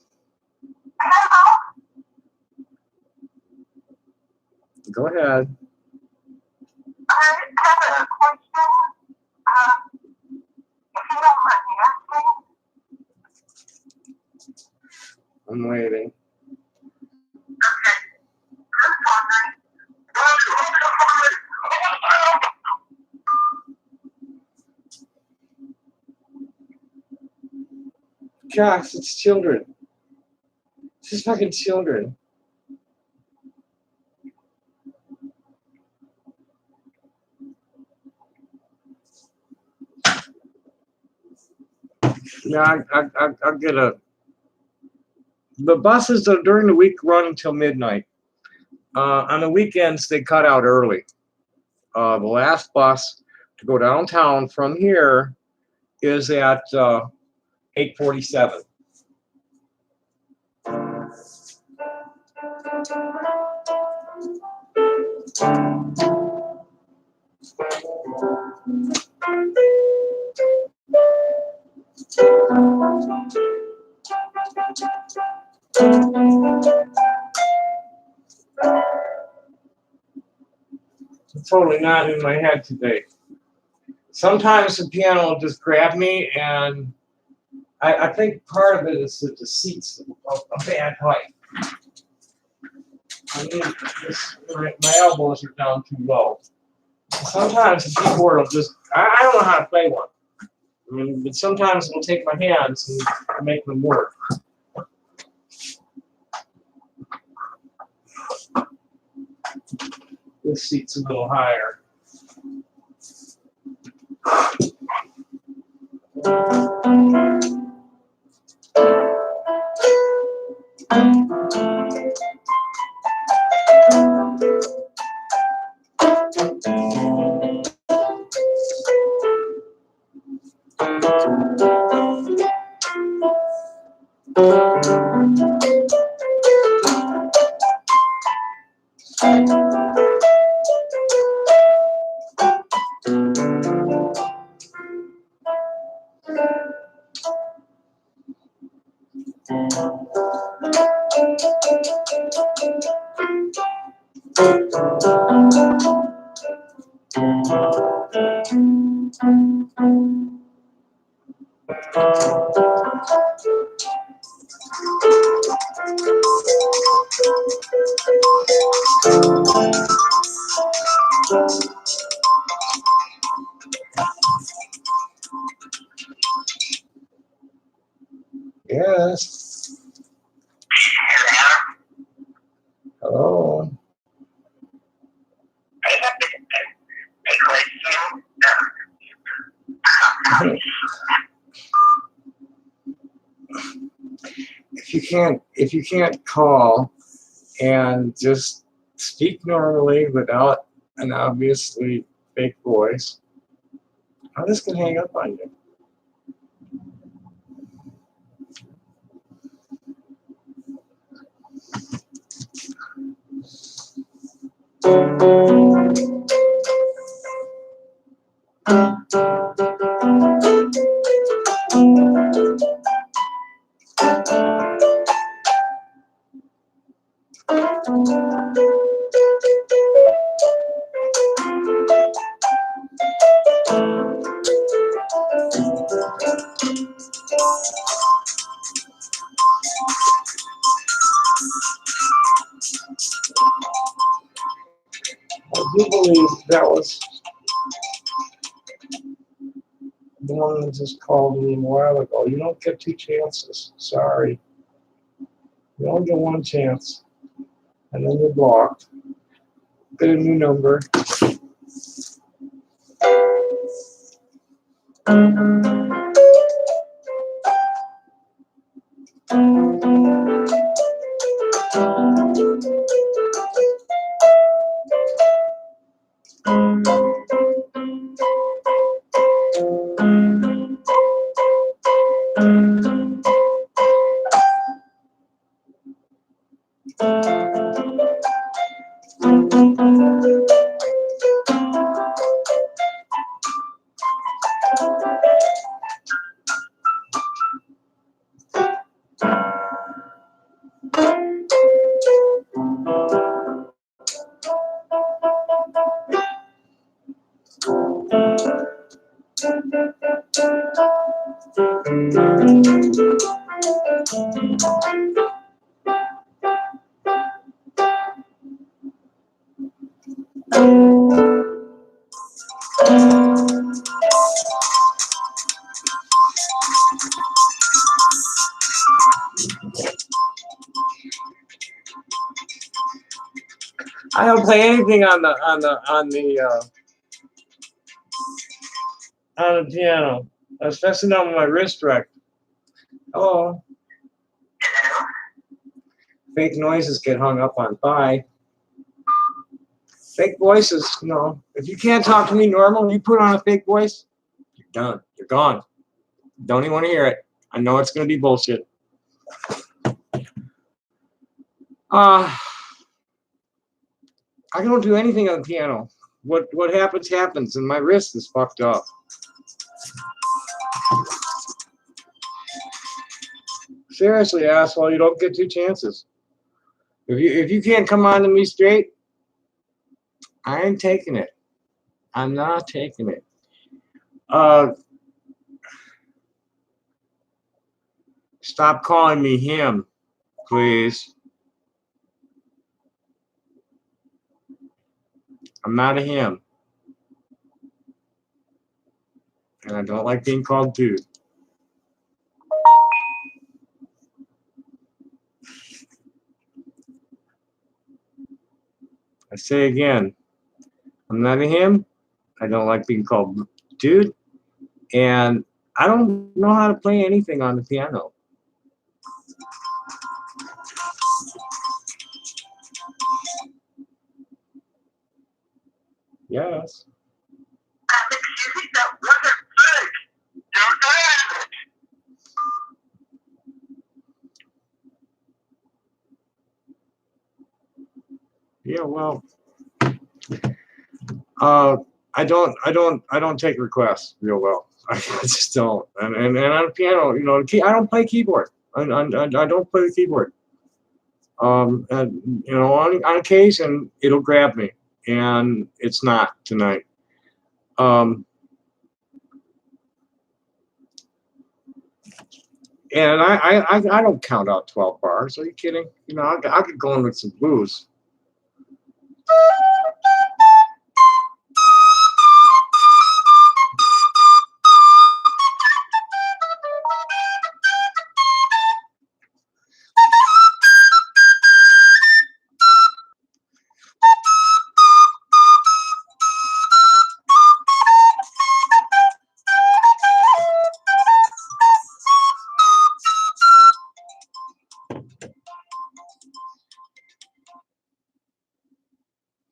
Go ahead. I have a question. If you don't mind me asking. I'm waiting. Okay. I'm wondering. Gosh, it's children. It's just fucking children. Yeah, I'll get the buses that during the week run until midnight. On the weekends, they cut out early. The last bus to go downtown from here is at 8:47. I'm totally not in my head today. Sometimes the piano will just grab me, and I think part of it is that the seat's a bad height. I mean, my elbows are down too low. Sometimes the keyboard will just, I don't know how to play one. I mean, but sometimes it'll take my hands and make them work. This seat's a little higher. Yes. Hello. If you can't call and just speak normally without an obviously fake voice, I'm just gonna hang up on you. I do believe that was the one that just called me a while ago. You don't get two chances. Sorry. You only get one chance. And then you're blocked. Get a new number. I don't play anything on the piano, especially not with my wrist wrecked. Oh, fake noises get hung up on. Bye. Fake voices, no. If you can't talk to me normal, you put on a fake voice, you're done. You're gone. Don't even want to hear it. I know it's going to be bullshit. I don't do anything on the piano. What happens, happens, and my wrist is fucked up. Seriously, asshole, you don't get two chances. If you can't come on to me straight, I ain't taking it. I'm not taking it. Stop calling me him, please. I'm not a him. And I don't like being called dude. I say again, I'm not a him. I don't like being called dude. And I don't know how to play anything on the piano. Yes. That wasn't fake. You did. Yeah, well, I don't take requests real well. I just don't. And on a piano, I don't play keyboard. I don't play the keyboard. And on occasion it'll grab me, and it's not tonight. And I don't count out 12 bars. Are you kidding? I could go in with some blues.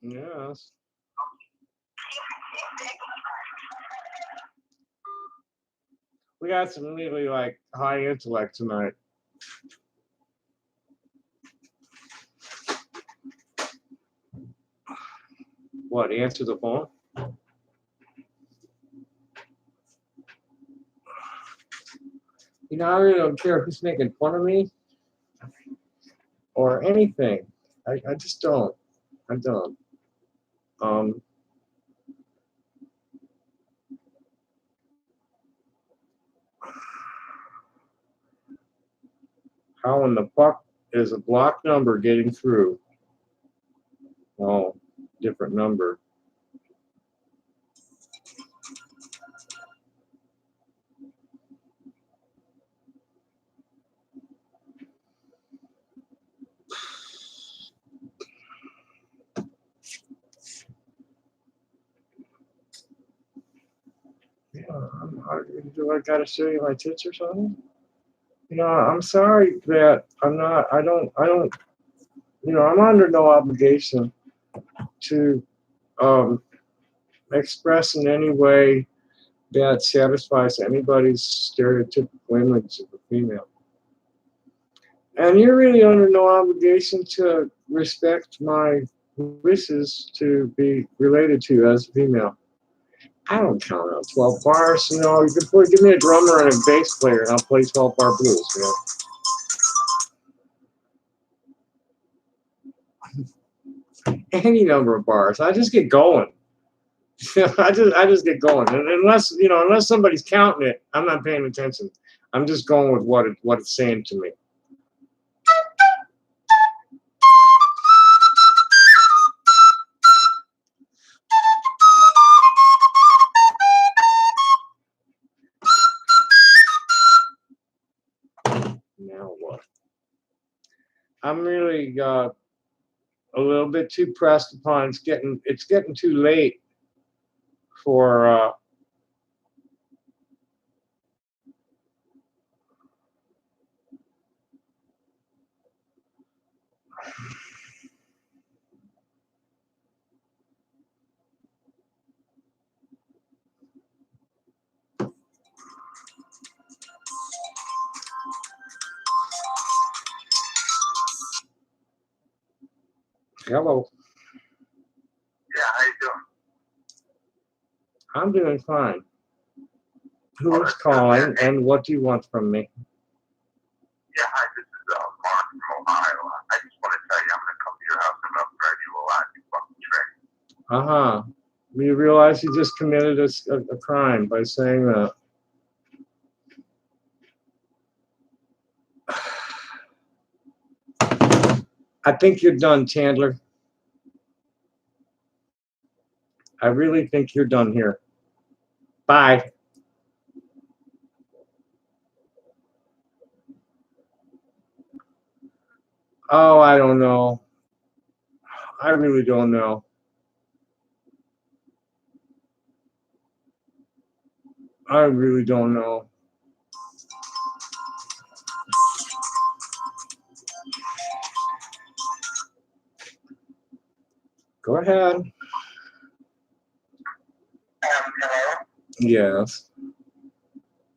Yes. We got some really like high intellect tonight. What, answer the phone? I really don't care who's making fun of me or anything. I just don't. I don't. How in the fuck is a block number getting through? Oh, different number. Yeah, do I gotta show you my tits or something? I'm sorry that I don't, I'm under no obligation to express in any way that satisfies anybody's stereotypical image of a female. And you're really under no obligation to respect my wishes to be related to you as a female. I don't count out 12 bars. You can give me a drummer and a bass player, and I'll play 12-bar blues. Any number of bars. I just get going. I just get going. And unless somebody's counting it, I'm not paying attention. I'm just going with what it's saying to me. Now what? I'm really a little bit too pressed upon. It's getting too late for hello. Yeah, how you doing? I'm doing fine. Who is calling, and what do you want from me? Yeah, hi, this is Mark from Ohio. I just want to tell you I'm going to come to your house and upgrade you a lot. You fucking trick. You realize you just committed a crime by saying that. I think you're done, Chandler. I really think you're done here. Bye. Oh, I don't know. I really don't know. I really don't know. Go ahead. Hello? Yes.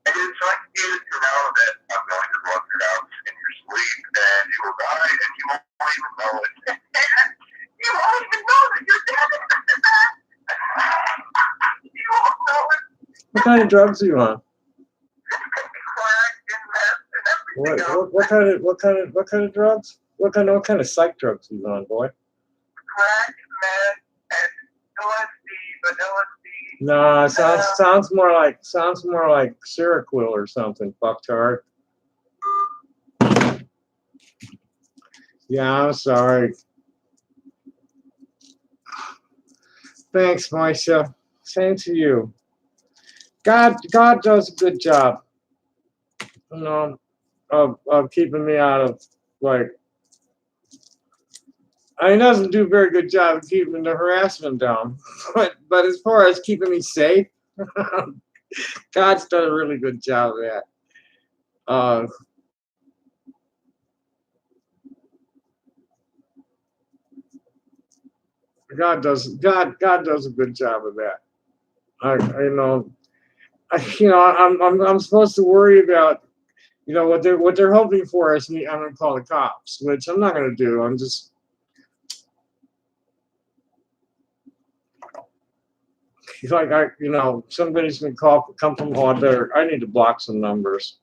I just want you to know that I'm going to walk your house in your sleep, and you will die, and you won't even know it. You won't even know that you're dead. You won't know it. What kind of drugs are you on? Crack and meth and everything. What kind of drugs? What kind of psych drugs are you on, boy? Crack, meth, and LSD, but LSD. No, sounds more like Seroquel or something, fucktard. Yeah, I'm sorry. Thanks, Moisha. Same to you. God does a good job, you know, of keeping me out of like. He doesn't do a very good job of keeping the harassment down, but as far as keeping me safe, God's done a really good job of that. God does a good job of that. I'm supposed to worry about what they're hoping for is me. I'm gonna call the cops, which I'm not gonna do. I'm just like somebody's gonna come from there. I need to block some numbers.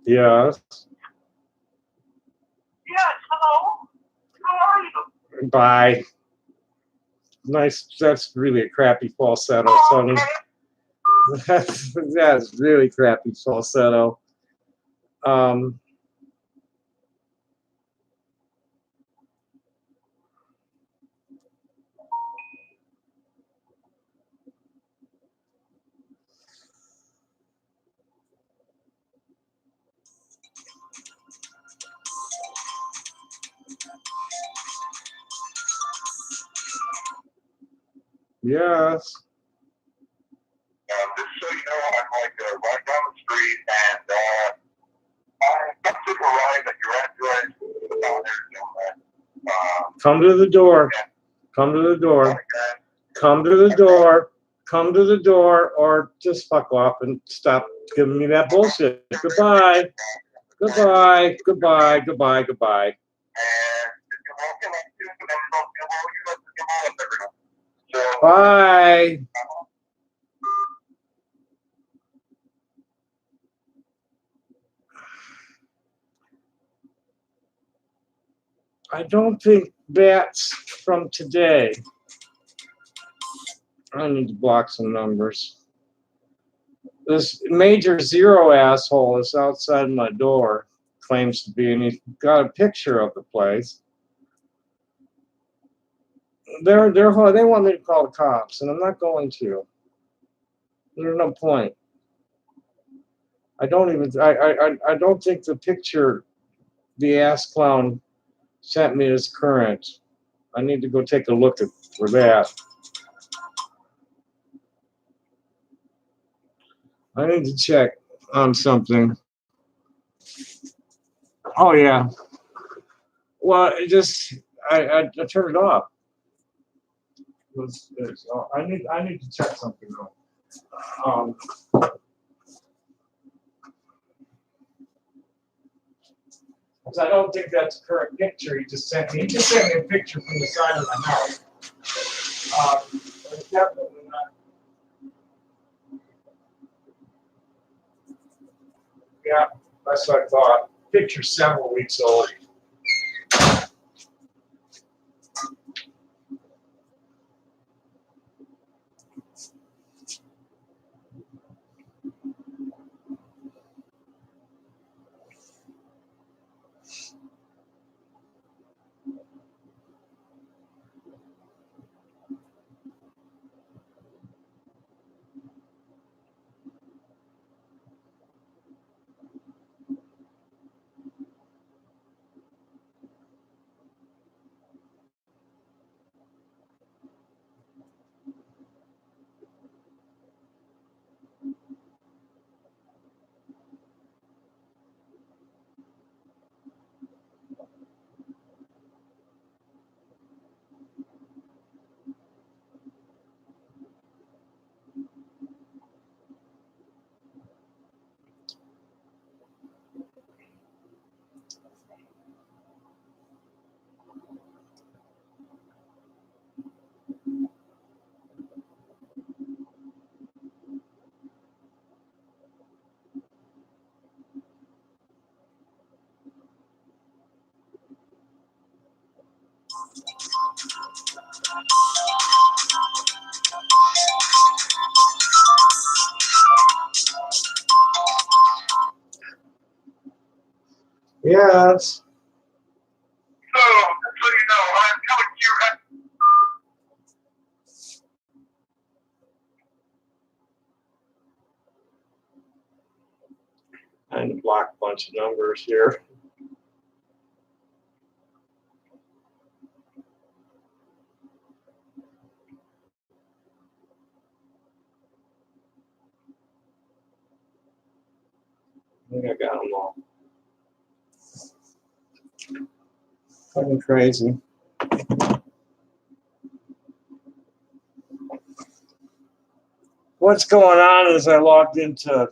Yes. Yes, hello. How are you? Bye. Nice. That's really a crappy falsetto, Sonny. That's really crappy falsetto. Yes. Just so you know, I'm like right down the street, and I'm super right at your address. Come to the door. Come to the door. Come to the door. Come to the door, or just fuck off and stop giving me that bullshit. Goodbye. Goodbye. Goodbye. Goodbye. Goodbye. Bye. I don't think that's from today. I need to block some numbers. This major zero asshole is outside my door, claims to be, and he's got a picture of the place. They want me to call the cops, and I'm not going to. There's no point. I don't think the picture the ass clown sent me is current. I need to go take a look for that. I need to check on something. Oh yeah. Well, I turned it off. I need to check something though. Because I don't think that's a current picture he just sent me. He just sent me a picture from the side of the house. It's definitely not. Yeah, that's what I thought. Picture's several weeks old. Yes. So you know, I'm coming to your house. I need to block a bunch of numbers here. I think I got them all. Fucking crazy. What's going on is I logged into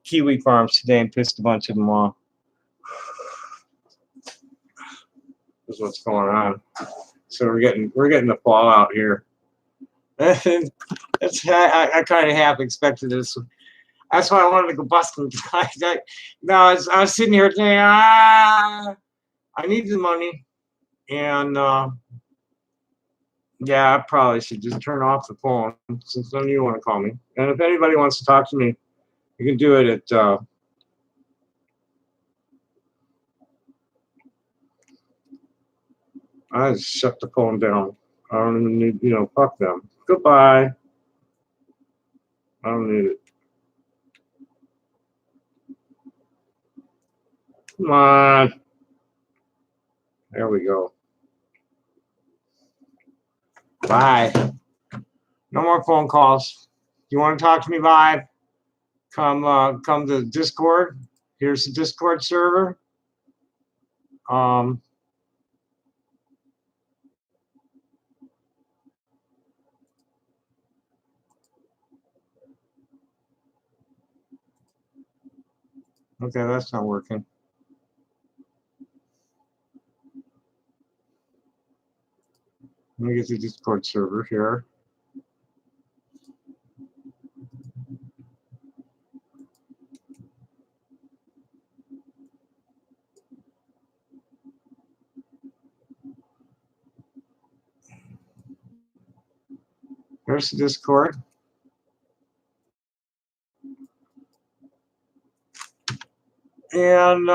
Kiwi Farms today and pissed a bunch of them off. Is what's going on. So we're getting the fallout here. I kind of half expected this. That's why I wanted to go bust them. I was sitting here saying, I need the money, and yeah, I probably should just turn off the phone since none of you want to call me. And if anybody wants to talk to me, you can do it at I just shut the phone down. I don't even need, fuck them. Goodbye. I don't need it. Come on. There we go. Bye. No more phone calls. You want to talk to me live? Come to Discord. Here's the Discord server. Okay, that's not working. Let me get the Discord server here. Here's the Discord. And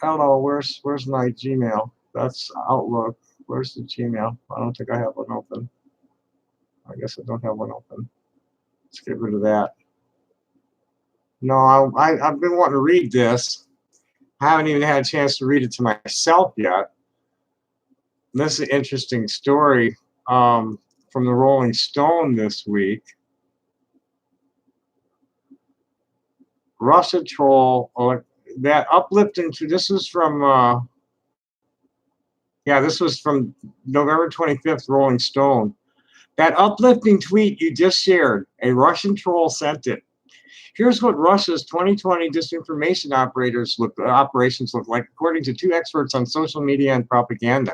hello, where's my Gmail? That's Outlook. Where's the Gmail? I don't think I have one open. I guess I don't have one open. Let's get rid of that. No, I've been wanting to read this. I haven't even had a chance to read it to myself yet. And this is an interesting story from the Rolling Stone this week. Russia troll, that uplifting, this was from, this was from November 25th, Rolling Stone. That uplifting tweet you just shared, a Russian troll sent it. Here's what Russia's 2020 disinformation operations look like, according to two experts on social media and propaganda.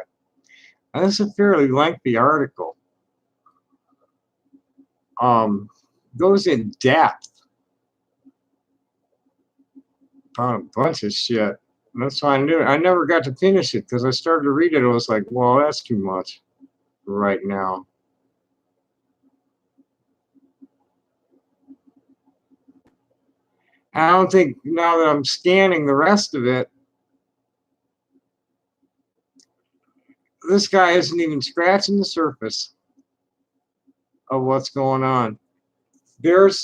And this is a fairly lengthy article. Goes in depth on a bunch of shit. And that's why I never got to finish it because I started to read it. It was like, well, that's too much right now. I don't think now that I'm scanning the rest of it, this guy isn't even scratching the surface of what's going on. There's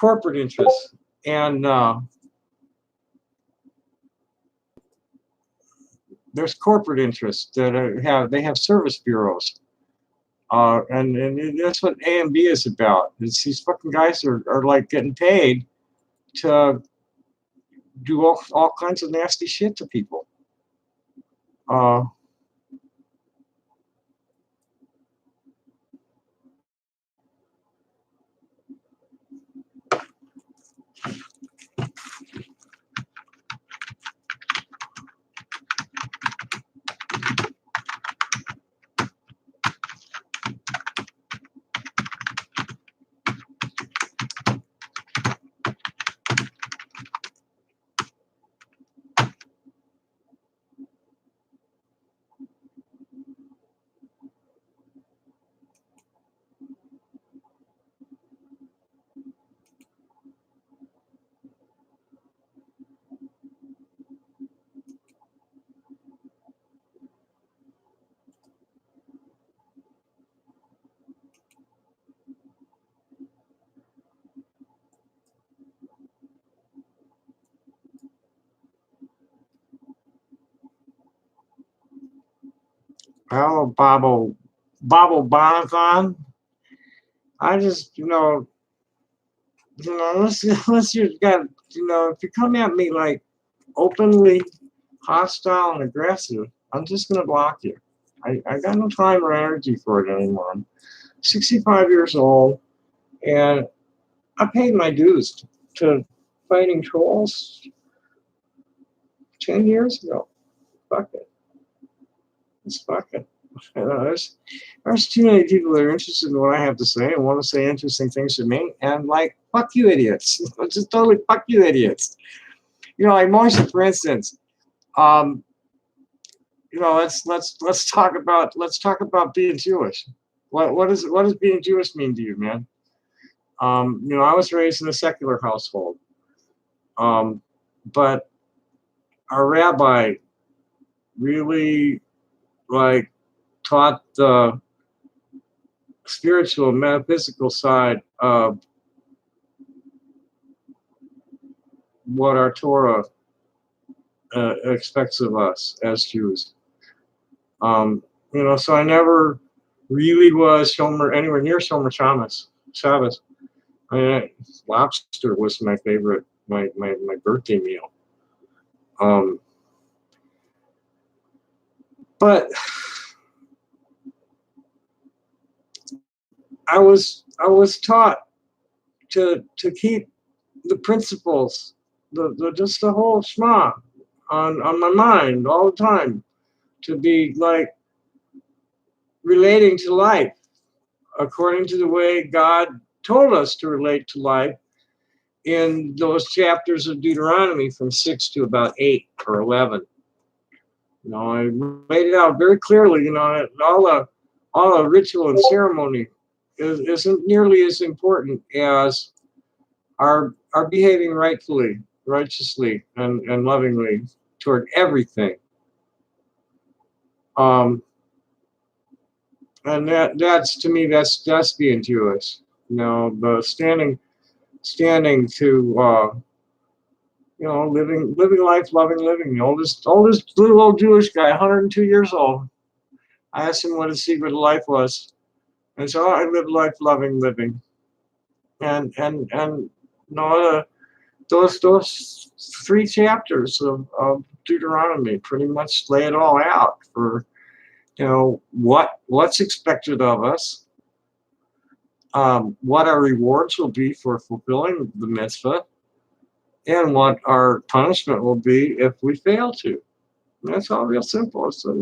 corporate interests and there's corporate interests that have service bureaus. And that's what AMB is about. It's these fucking guys are like getting paid to do all kinds of nasty shit to people. well, Bobble Bonathan. I just, unless you've got, if you come at me like openly hostile and aggressive, I'm just gonna block you. I got no time or energy for it anymore. I'm 65 years old, and I paid my dues to fighting trolls 10 years ago. Fuck it. It's fucking. There's too many people that are interested in what I have to say and want to say interesting things to me, and like, fuck you, idiots. Just totally fuck you, idiots. Like Moshe, for instance. Um, let's talk about being Jewish. What does being Jewish mean to you, man? I was raised in a secular household, but our rabbi really like taught the spiritual, metaphysical side of what our Torah expects of us as Jews. So I never really was anywhere near Shomer Shabbos. I mean, lobster was my favorite, my birthday meal. But I was taught to keep the principles, just the whole shema on my mind all the time, to be like relating to life according to the way God told us to relate to life in those chapters of Deuteronomy from 6 to about 8 or 11. I laid it out very clearly. All the ritual and ceremony isn't nearly as important as our behaving righteously, and lovingly toward everything. And that's to me, that's being Jewish. The standing to living life, loving living. The oldest little old Jewish guy, 102 years old. I asked him what his secret of life was, and so I live life, loving living. And those 3 chapters of Deuteronomy pretty much lay it all out for what's expected of us, what our rewards will be for fulfilling the mitzvah, and what our punishment will be if we fail to. And that's all real simple. So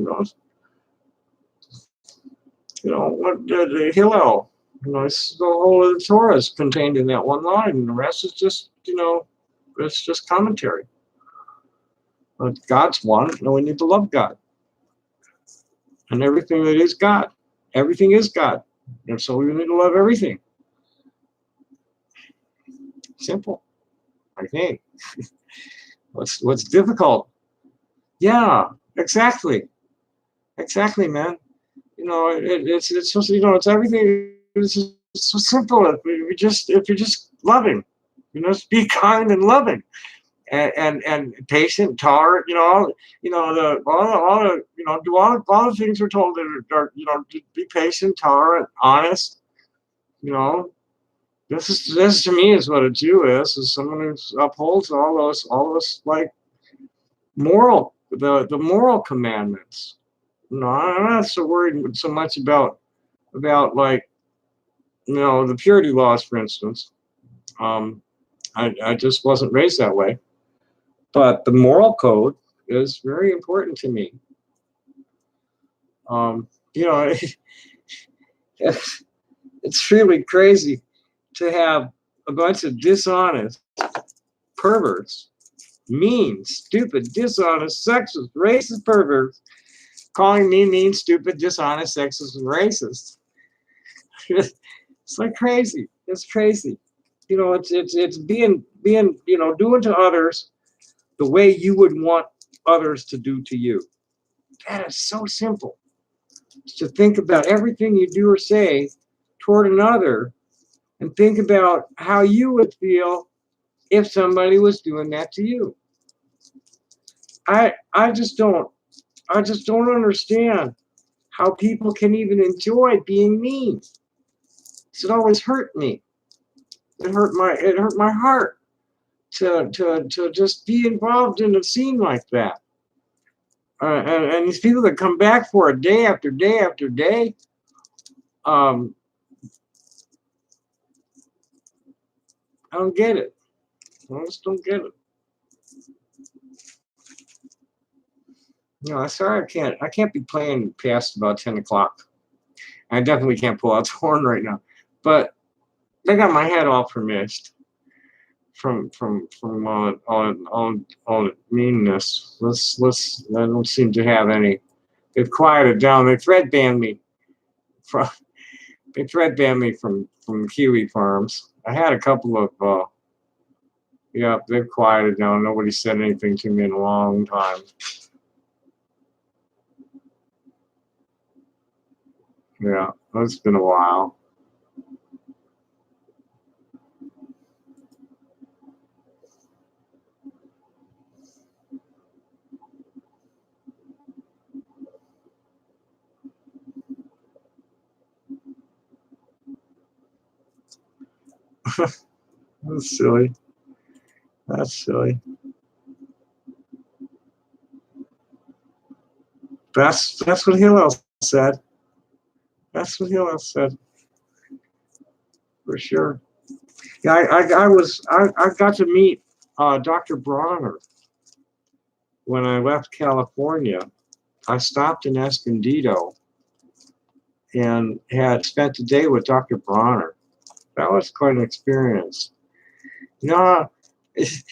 what the Hillel, it's the whole of the Torah is contained in that one line, and the rest is just it's just commentary. But God's one, and we need to love God. And everything that is God. Everything is God. And so we need to love everything. Simple, I think. What's difficult? Yeah, exactly. Exactly, man. It's it's everything. It's so simple. If you're just loving, just be kind and loving. And patient, tolerant, all the do all the things we're told that are to be patient, tolerant, honest. This to me is what a Jew is someone who upholds all those like the moral commandments. I'm not so worried so much about like the purity laws, for instance. I just wasn't raised that way. But the moral code is very important to me. It's really crazy to have a bunch of dishonest perverts, mean, stupid, dishonest, sexist, racist perverts calling me mean, stupid, dishonest, sexist, and racist. It's like crazy. It's crazy. It's being doing to others the way you would want others to do to you. That is so simple. To think about everything you do or say toward another, and think about how you would feel if somebody was doing that to you. I just don't understand how people can even enjoy being mean. It always hurt me. It hurt my heart to just be involved in a scene like that. And these people that come back for it day after day after day, I don't get it. I just don't get it. I'm sorry, I can't be playing past about 10 o'clock. I definitely can't pull out the horn right now. But I got my head all permished from all meanness. I don't seem to have any. They've quieted down. They thread banned me from Kiwi Farms. I had a couple of yeah, they've quieted down. Nobody said anything to me in a long time. Yeah, it's been a while. That's silly. That's silly. That's what Hillel said. That's what Hillel said. For sure. Yeah, I got to meet Dr. Bronner when I left California. I stopped in Escondido and had spent a day with Dr. Bronner. That was quite an experience. It's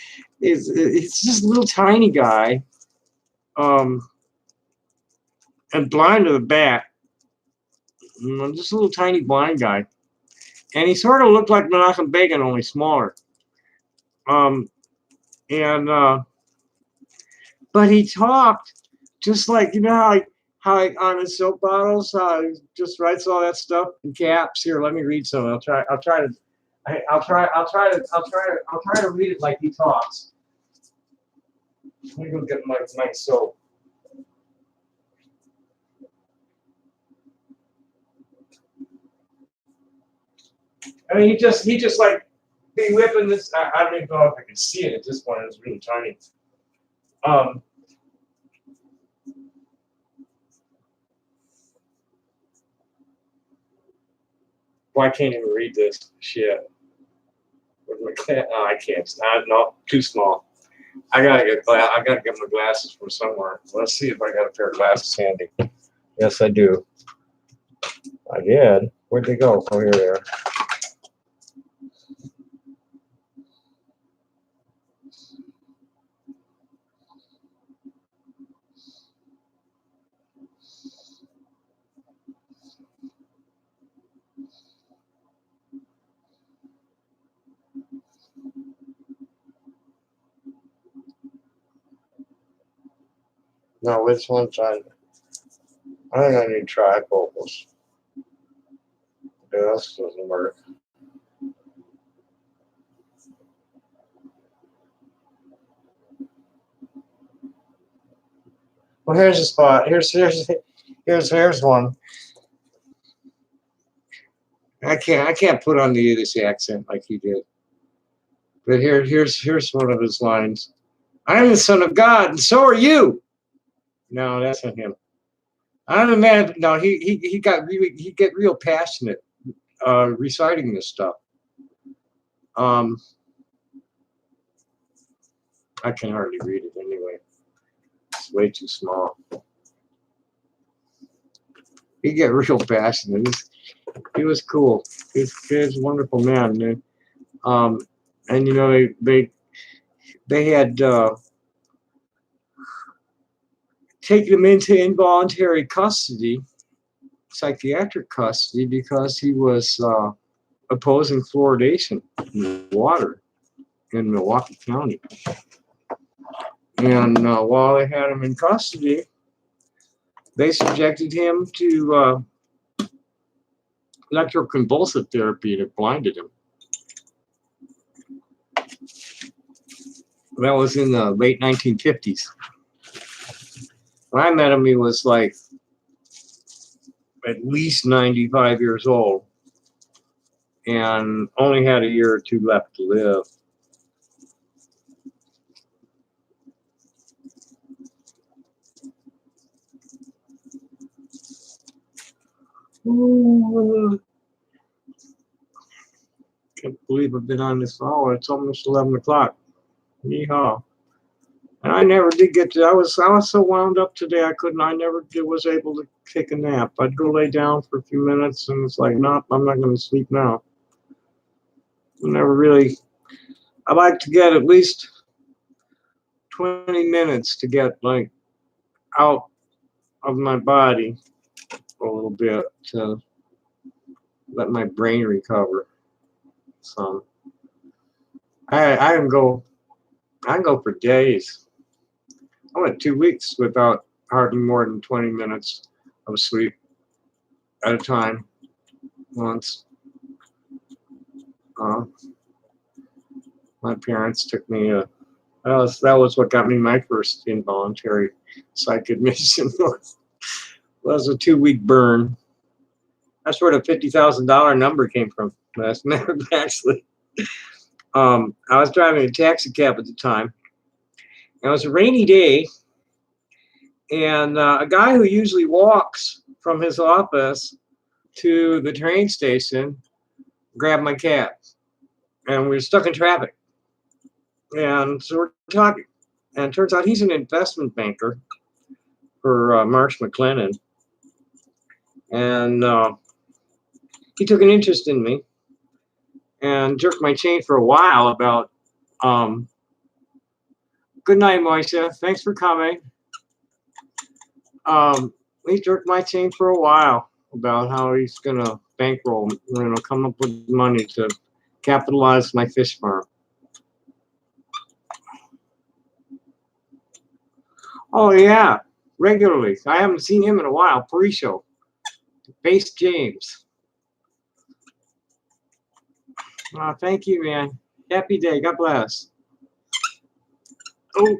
just a little tiny guy, and blind to the back. Just a little tiny blind guy. And he sort of looked like Menachem Begin, only smaller. But he talked just like, how on his soap bottles, he just writes all that stuff in caps. Here, let me read some. I'll try to read it like he talks. Let me go get my soap. I mean, he just like be whipping this. I don't even know if I can see it at this point. It's really tiny. Well, I can't even read this shit. I can't. No, too small. I gotta get my glasses from somewhere. Let's see if I got a pair of glasses handy. Yes, I do. I did. Where'd they go? Oh, here they are. No, which one's on? I think I need trifocals. Yeah, this doesn't work. Well, here's a spot. Here's one. I can't put on the Yiddish accent like he did. But here's one of his lines. I am the Son of God, and so are you. No, that's not him. I'm the man. No, he get real passionate reciting this stuff. I can hardly read it anyway. It's way too small. He get real passionate. He was cool. He's a wonderful man. And they had taken him into involuntary custody, psychiatric custody, because he was opposing fluoridation in water in Milwaukee County. And while they had him in custody, they subjected him to electroconvulsive therapy that blinded him. That was in the late 1950s. When I met him, he was like at least 95 years old and only had a year or two left to live. Ooh, can't believe I've been on this hour. It's almost 11 o'clock. Yeehaw. And I never did get to, I was so wound up today, I never was able to take a nap. I'd go lay down for a few minutes and it's like, nope, I'm not going to sleep now. Never really, I like to get at least 20 minutes to get like out of my body for a little bit to let my brain recover. So I can go for days. I went 2 weeks without hardly more than 20 minutes of sleep at a time once. My parents took me that was what got me my first involuntary psych admission. Was a 2-week burn. That's where the $50,000 number came from. That's never actually. I was driving a taxi cab at the time. It was a rainy day, and a guy who usually walks from his office to the train station grabbed my cab, and we were stuck in traffic. And so we're talking, and it turns out he's an investment banker for Marsh McLennan, and he took an interest in me and jerked my chain for a while about, good night, Moisha, thanks for coming. He jerked my chain for a while about how he's gonna bankroll, come up with money to capitalize my fish farm. Oh yeah, regularly. I haven't seen him in a while. Pre-show, Base James. Thank you, man. Happy day. God bless. Oh.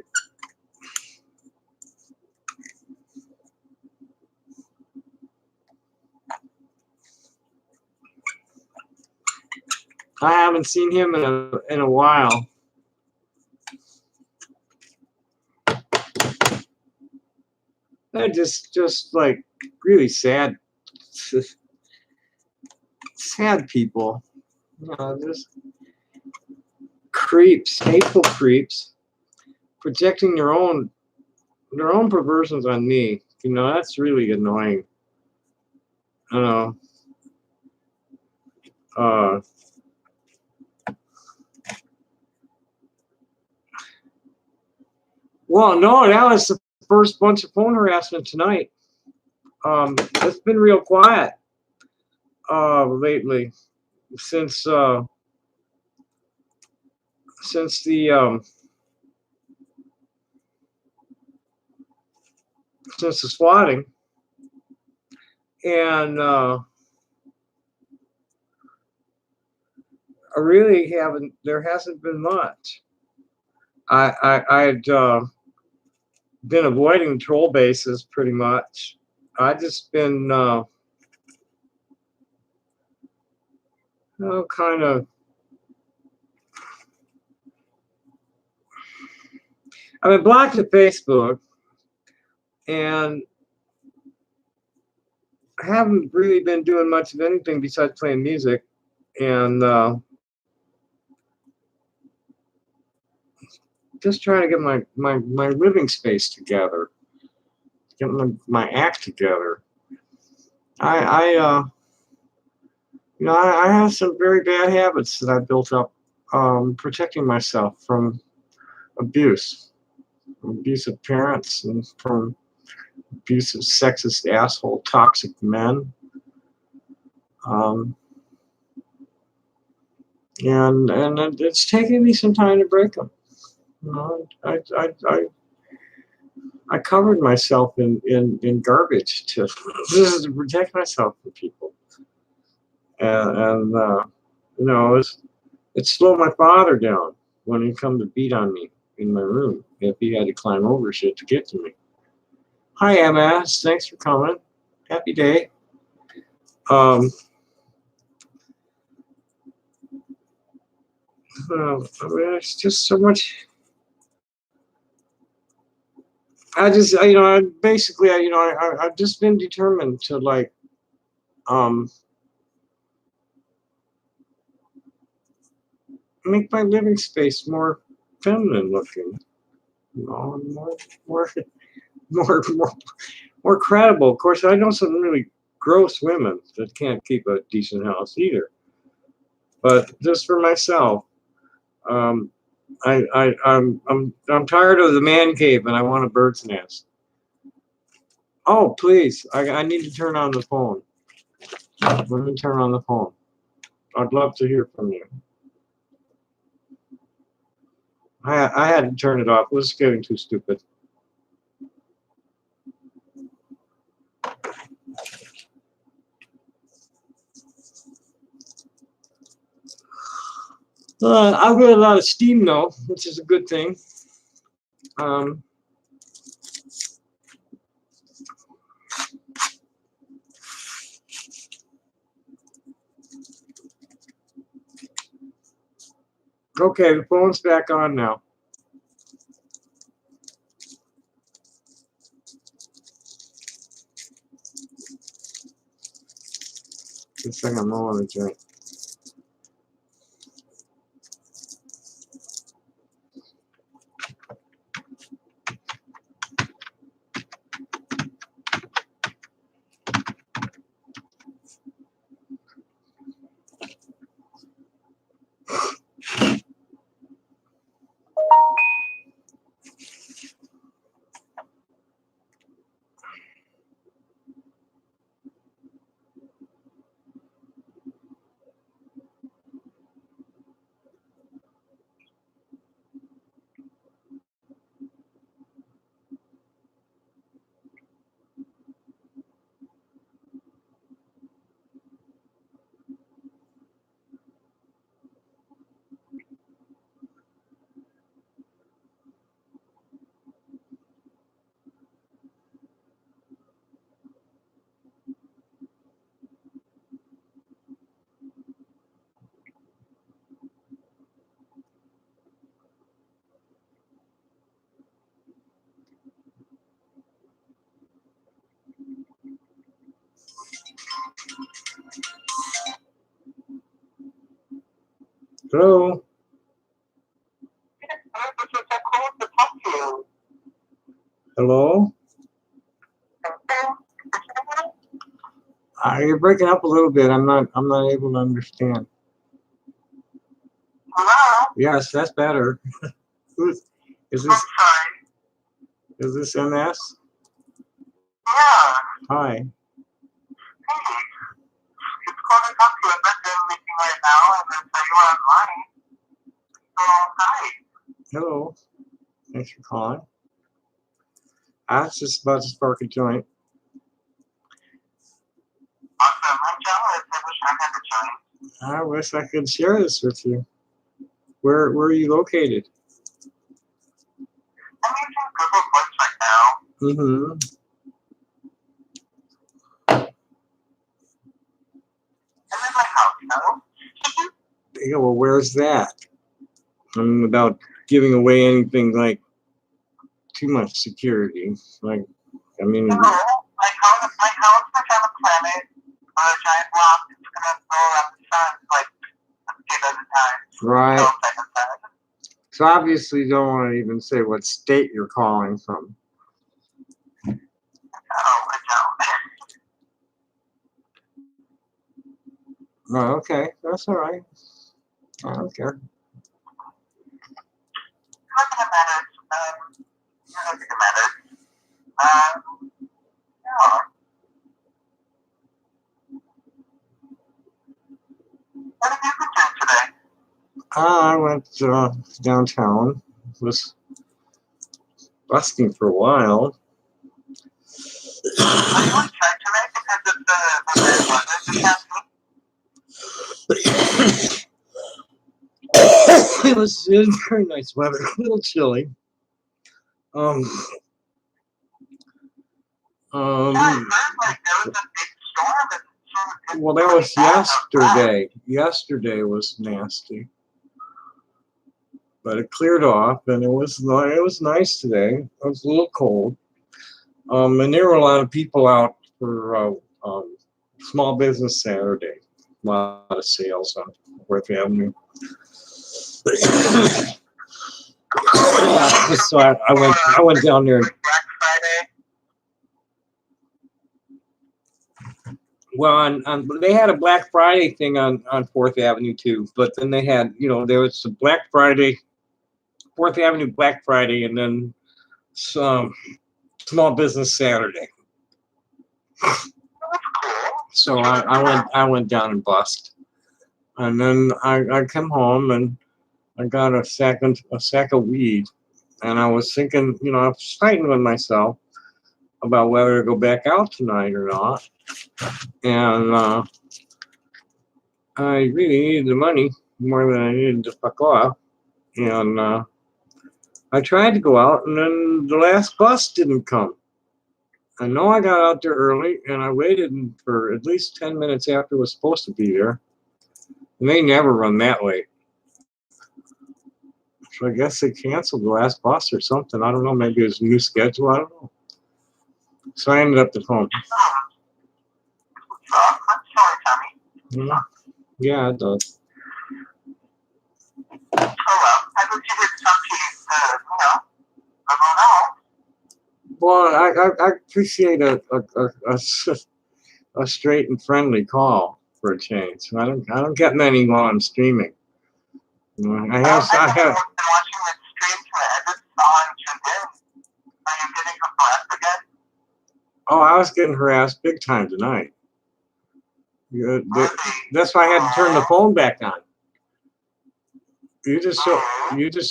I haven't seen him in a while. They're just like really sad people. Just creeps, hateful creeps, projecting their own perversions on me. That's really annoying. Well, no, that was the first bunch of phone harassment tonight. It's been real quiet lately since the swatting, and there hasn't been much. I'd been avoiding troll bases pretty much. I've just been kind of. I've been blocked at Facebook, and I haven't really been doing much of anything besides playing music, and just trying to get my living space together, get my act together. I have some very bad habits that I built up, protecting myself from abuse, from abusive parents, and from abusive, sexist, asshole, toxic men. And it's taking me some time to break them. I covered myself in garbage to protect myself from people, and it slowed my father down when he come to beat on me in my room if he had to climb over shit to get to me. Hi, MS. Thanks for coming. Happy day. I mean, it's just so much. I basically, I've just been determined to like, um, make my living space more feminine looking, more, more, more, more credible. Of course, I know some really gross women that can't keep a decent house either. But just for myself, um, I'm tired of the man cave and I want a bird's nest. Oh, please, I need to turn on the phone. Let me turn on the phone. I'd love to hear from you. I had to turn it off. It was getting too stupid. I've got a lot of steam though, which is a good thing. Okay, the phone's back on now. Good thing I'm rolling a joint. Hello? Hello? You're breaking up a little bit. I'm not able to understand. Hello? Yes, that's better. Who's is I'm this sorry. is this MS? Yeah. Hi. Hey. It's calling to talk to you. I'm not doing anything right now, and then so you're online. So, hi. Hello. Thanks for calling. I was just about to spark a joint. Awesome. I'm jealous. I wish I had the joint. I wish I could share this with you. Where are you located? I'm using Google Voice right now. Mm-hmm. I'm in my house, no? Yeah, well, where's that? I'm about giving away anything like too much security. Like, I mean, No, my house is on a planet on a giant rock. It's gonna go around the sun like a few dozen times. right. No second time. So obviously you don't want to even say what state you're calling from. No, I don't. Oh, okay. That's all right. I don't care. Not gonna matter. Not gonna matter. Yeah. What have you been doing today? I went downtown. Was busking for a while. Are you outside today because of the bad weather this past week? It was very nice weather. A little chilly. Yeah, I heard like there was a big storm and Well, that was yesterday. Yesterday was nasty, but it cleared off, and it was nice today. It was a little cold, and there were a lot of people out for Small Business Saturday. A lot of sales on Fourth Avenue. So I went down there. Black Friday. Well, they had a Black Friday thing on Fourth Avenue too, but then they had, there was a Black Friday, Fourth Avenue Black Friday, and then some Small Business Saturday. That's cool. So I went down and bust, and then I come home and I got a sack of weed, and I was thinking, I was fighting with myself about whether to go back out tonight or not. And I really needed the money more than I needed to fuck off. And I tried to go out, and then the last bus didn't come. I know I got out there early, and I waited for at least 10 minutes after it was supposed to be there. And they never run that late. So I guess they canceled the last bus or something. I don't know. Maybe it was a new schedule. I don't know. So I ended up at home. I'm sorry, Tommy. Yeah, it does. Oh well, I wish you did something, Well, I appreciate a straight and friendly call for a change. I don't get many while I'm streaming. I have. I've been watching the stream to edit on TuneIn. Are you getting harassed again? Oh, I was getting harassed big time tonight. That's why I had to turn the phone back on. You just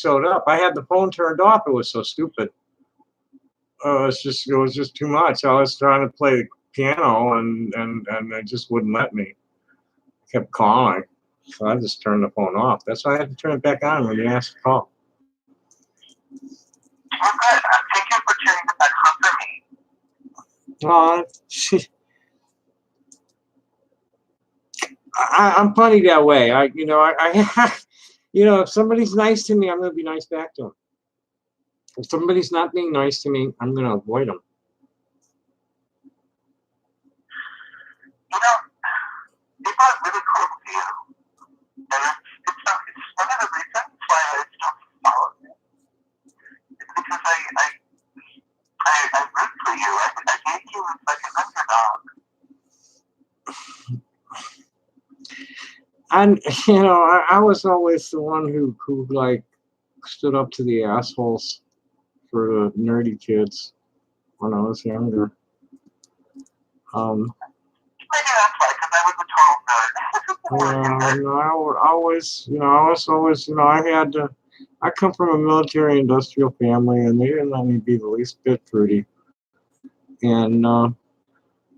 showed up. I had the phone turned off. It was so stupid. It was just too much. I was trying to play the piano and they just wouldn't let me. I kept calling, so I just turned the phone off. That's why I had to turn it back on when you asked to call. Well, good. Thank you for turning it back on for me. I'm funny that way. If somebody's nice to me, I'm gonna be nice back to them. If somebody's not being nice to me, I'm gonna avoid them. People are really cool to you. And it's one of the reasons why I still follow you. It's because I root for you. I gave you like an underdog. And I was always the one who like stood up to the assholes for the nerdy kids when I was younger. Maybe that's why, because I was a total nerd. I come from a military industrial family, and they didn't let me be the least bit fruity. And I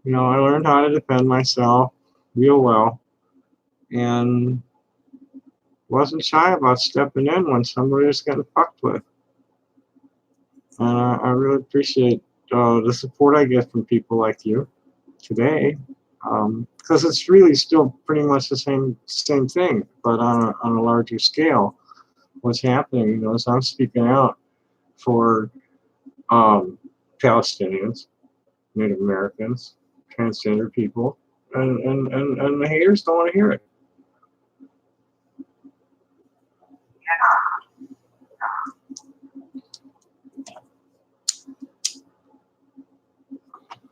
learned how to defend myself real well, and wasn't shy about stepping in when somebody was getting fucked with. And I really appreciate the support I get from people like you today, because it's really still pretty much the same thing, but on a larger scale. What's happening, is I'm speaking out for Palestinians, Native Americans, transgender people, and the haters don't want to hear it.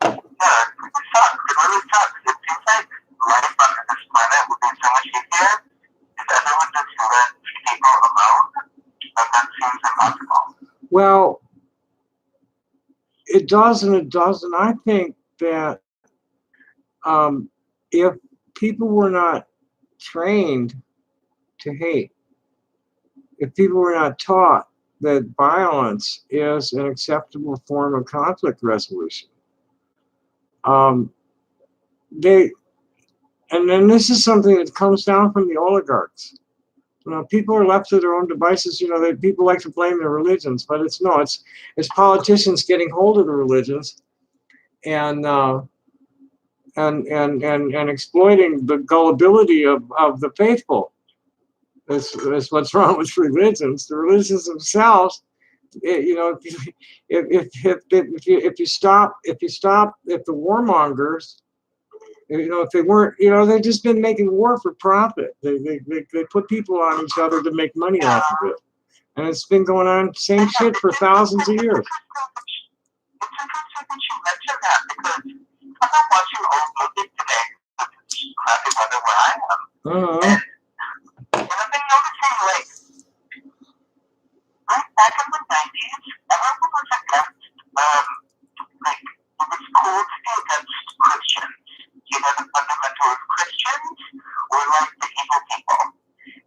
It really sucks. It seems like life on this planet would be so much easier if everyone just let people alone, but that seems impossible. Well, it does and it doesn't. I think that if people were not trained to hate, if people were not taught that violence is an acceptable form of conflict resolution, and then this is something that comes down from the oligarchs. People are left to their own devices. People like to blame their religions, but it's politicians getting hold of the religions and and exploiting the gullibility of the faithful. That's what's wrong with religions. The religions themselves, you know, if you stop, if the warmongers, you know, if they weren't, you know, they've just been making war for profit. They put people on each other to make money off of it, and it's been going on same shit for thousands of years. It's interesting that you mentioned that because I'm not watching old movies today. It's crappy weather where I am. And I've been noticing, like back in the 90s, everyone was against, like, it was cool to be against Christians. You know, the fundamentalist Christians were like the evil people.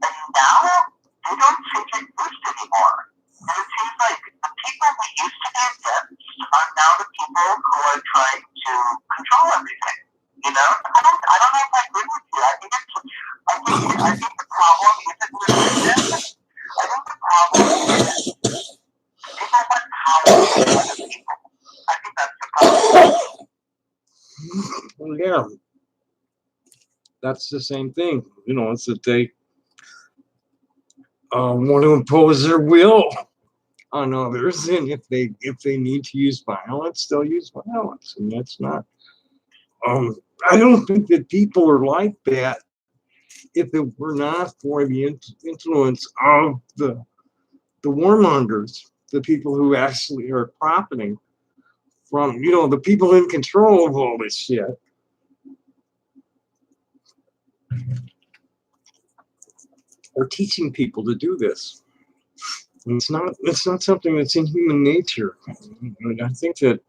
And now, they don't seem to exist anymore. And it seems like the people we used to be against are now the people who are trying to control everything. You know? I don't know if I agree with you. I think the problem isn't religion. I think the problem is people want power over other people. I think that's the problem. Well, yeah, that's the same thing. You know, it's that they want to impose their will on others, and if they need to use violence, they'll use violence, and that's not. I don't think that people are like that if it were not for the influence of the warmongers, the people who actually are profiting from, you know, the people in control of all this shit. Are teaching people to do this. And it's not something that's in human nature. I mean, I think that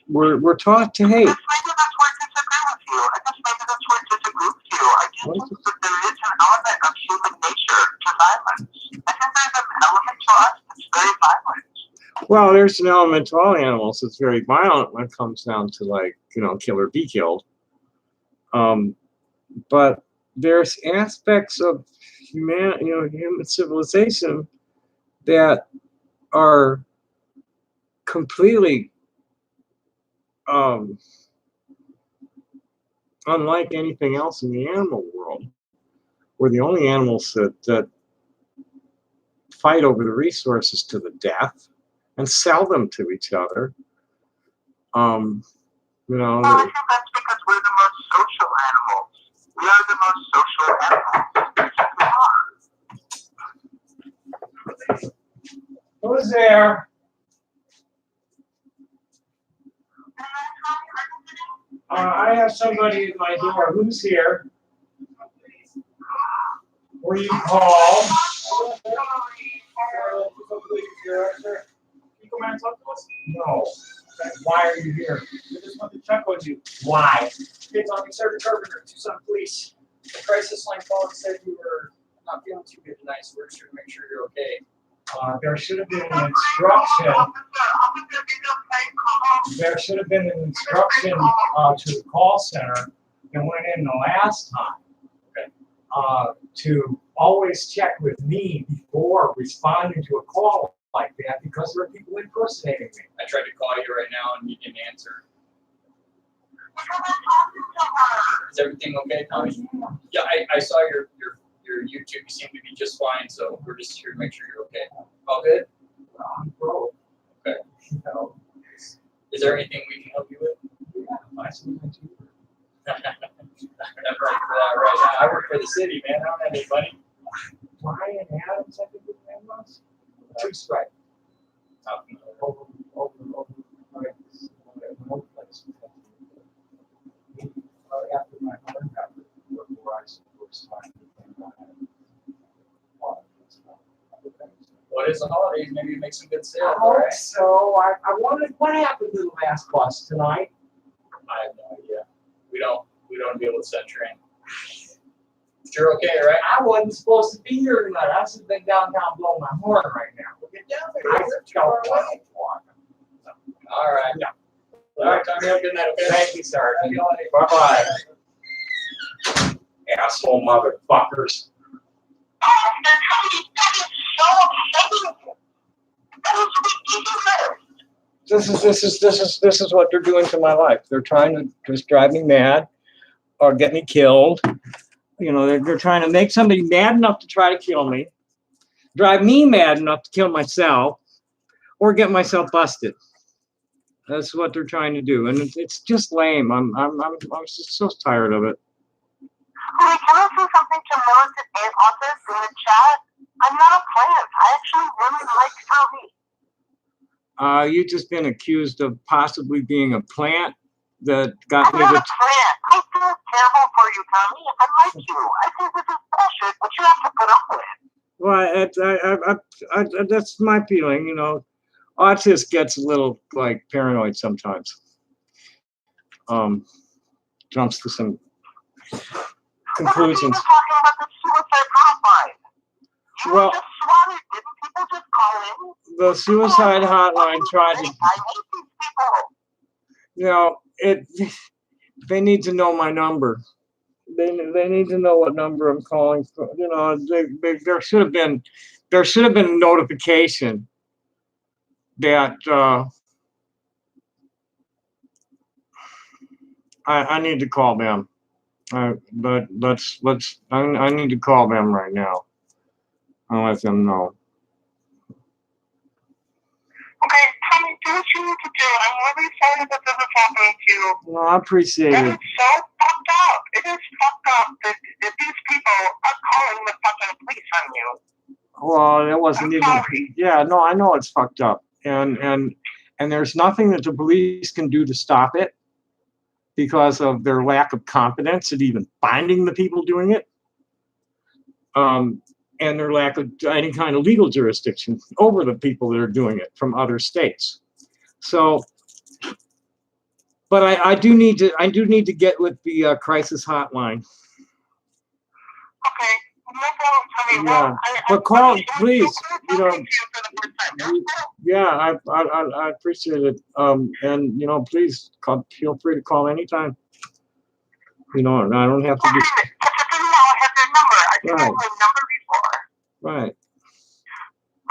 we're taught to hate. Maybe that's where I disagree with you. I guess maybe that's where I disagree with you. I do think that there is an element of human nature to violence. I think there's an element to us that's very violent. Well, there's an element to all animals that's very violent when it comes down to, like, you know, kill or be killed. But there's aspects of human civilization that are completely unlike anything else in the animal world. We're the only animals that fight over the resources to the death and sell them to each other. You know. Well, I think that's because we're the most social animals. We are the most social animals. Who's there? I have somebody at my door. Who's here? Were you called? No. Why are you here? We just want to check on you. Why? Hey, Tommy, Sergeant Carpenter, Tucson Police. The crisis line called and said you were not feeling too good tonight, so we're just here to make sure you're okay. There should have been an instruction. There should have been an instruction to the call center that went in the last time. Okay. To always check with me before responding to a call like that, because there are people impersonating me. I tried to call you right now and you didn't answer. Is everything okay, Tommy? Yeah, I saw your YouTube. You seem to be just fine, so we're just here to make sure you're okay. All good? Okay. Is there anything we can help you with? Yeah, I'm not right for that right now. I work for the city, man. I don't have any money. Brian Adams, I think his name was. Two Strike. After my home happened, before I was Well, it is the holidays. Maybe you make some good sales. I hope so. I wondered what happened to the last bus tonight. I have no idea. We don't be able to set train. But you're okay, right? I wasn't supposed to be here tonight. I should have been downtown blowing my horn right now. We'll get down there. I You're don't too far want away. to. All right. Yeah. All right, Tommy. Have a good night. Okay. Thank you, sir. Happy holidays. Bye-bye. Asshole motherfuckers. That is so upsetting. That is ridiculous. This is what they're doing to my life. They're trying to just drive me mad or get me killed. You know, they're trying to make somebody mad enough to try to kill me, drive me mad enough to kill myself, or get myself busted. That's what they're trying to do, and it's just lame. I'm just so tired of it. Hey, can I say something to Militant and Authors in the chat? I'm not a plant. I actually really like Tommy. You've just been accused of possibly being a plant that got I'm me not the. a plant. I feel terrible for you, Tommy. I like you. I think this is bullshit, but you have to put up with. Well, that's my feeling. You know, autist gets a little like paranoid sometimes. Jumps to some conclusions. What are you talking about the suicide hotline? You Well, just swatted. Didn't people just call in? the suicide hotline tried to. I hate these people. You know, they need to know my number. They need to know what number I'm calling for. You know, there should have been a notification that I need to call them. But I need to call them right now. I'll let them know. Okay, Tommy, do what you need to do. I'm really sorry that this is happening to you. Well, I appreciate That it. is so fucked up. It is fucked up that these people are calling the fucking police on you. Well, it wasn't I'm even. sorry. Yeah, no, I know it's fucked up, and there's nothing that the police can do to stop it because of their lack of competence at even finding the people doing it, and their lack of any kind of legal jurisdiction over the people that are doing it from other states. So, but I do need to get with the crisis hotline. Okay, no problem, Tommy. Yeah, Well, but call, it was please, so you good know. talking to you for the first time. It was so Yeah, I appreciate it. And you know, please feel free to call anytime. You know, and I don't have to Okay, be that's the thing now. I have your number. I think I Right. have your number before. right.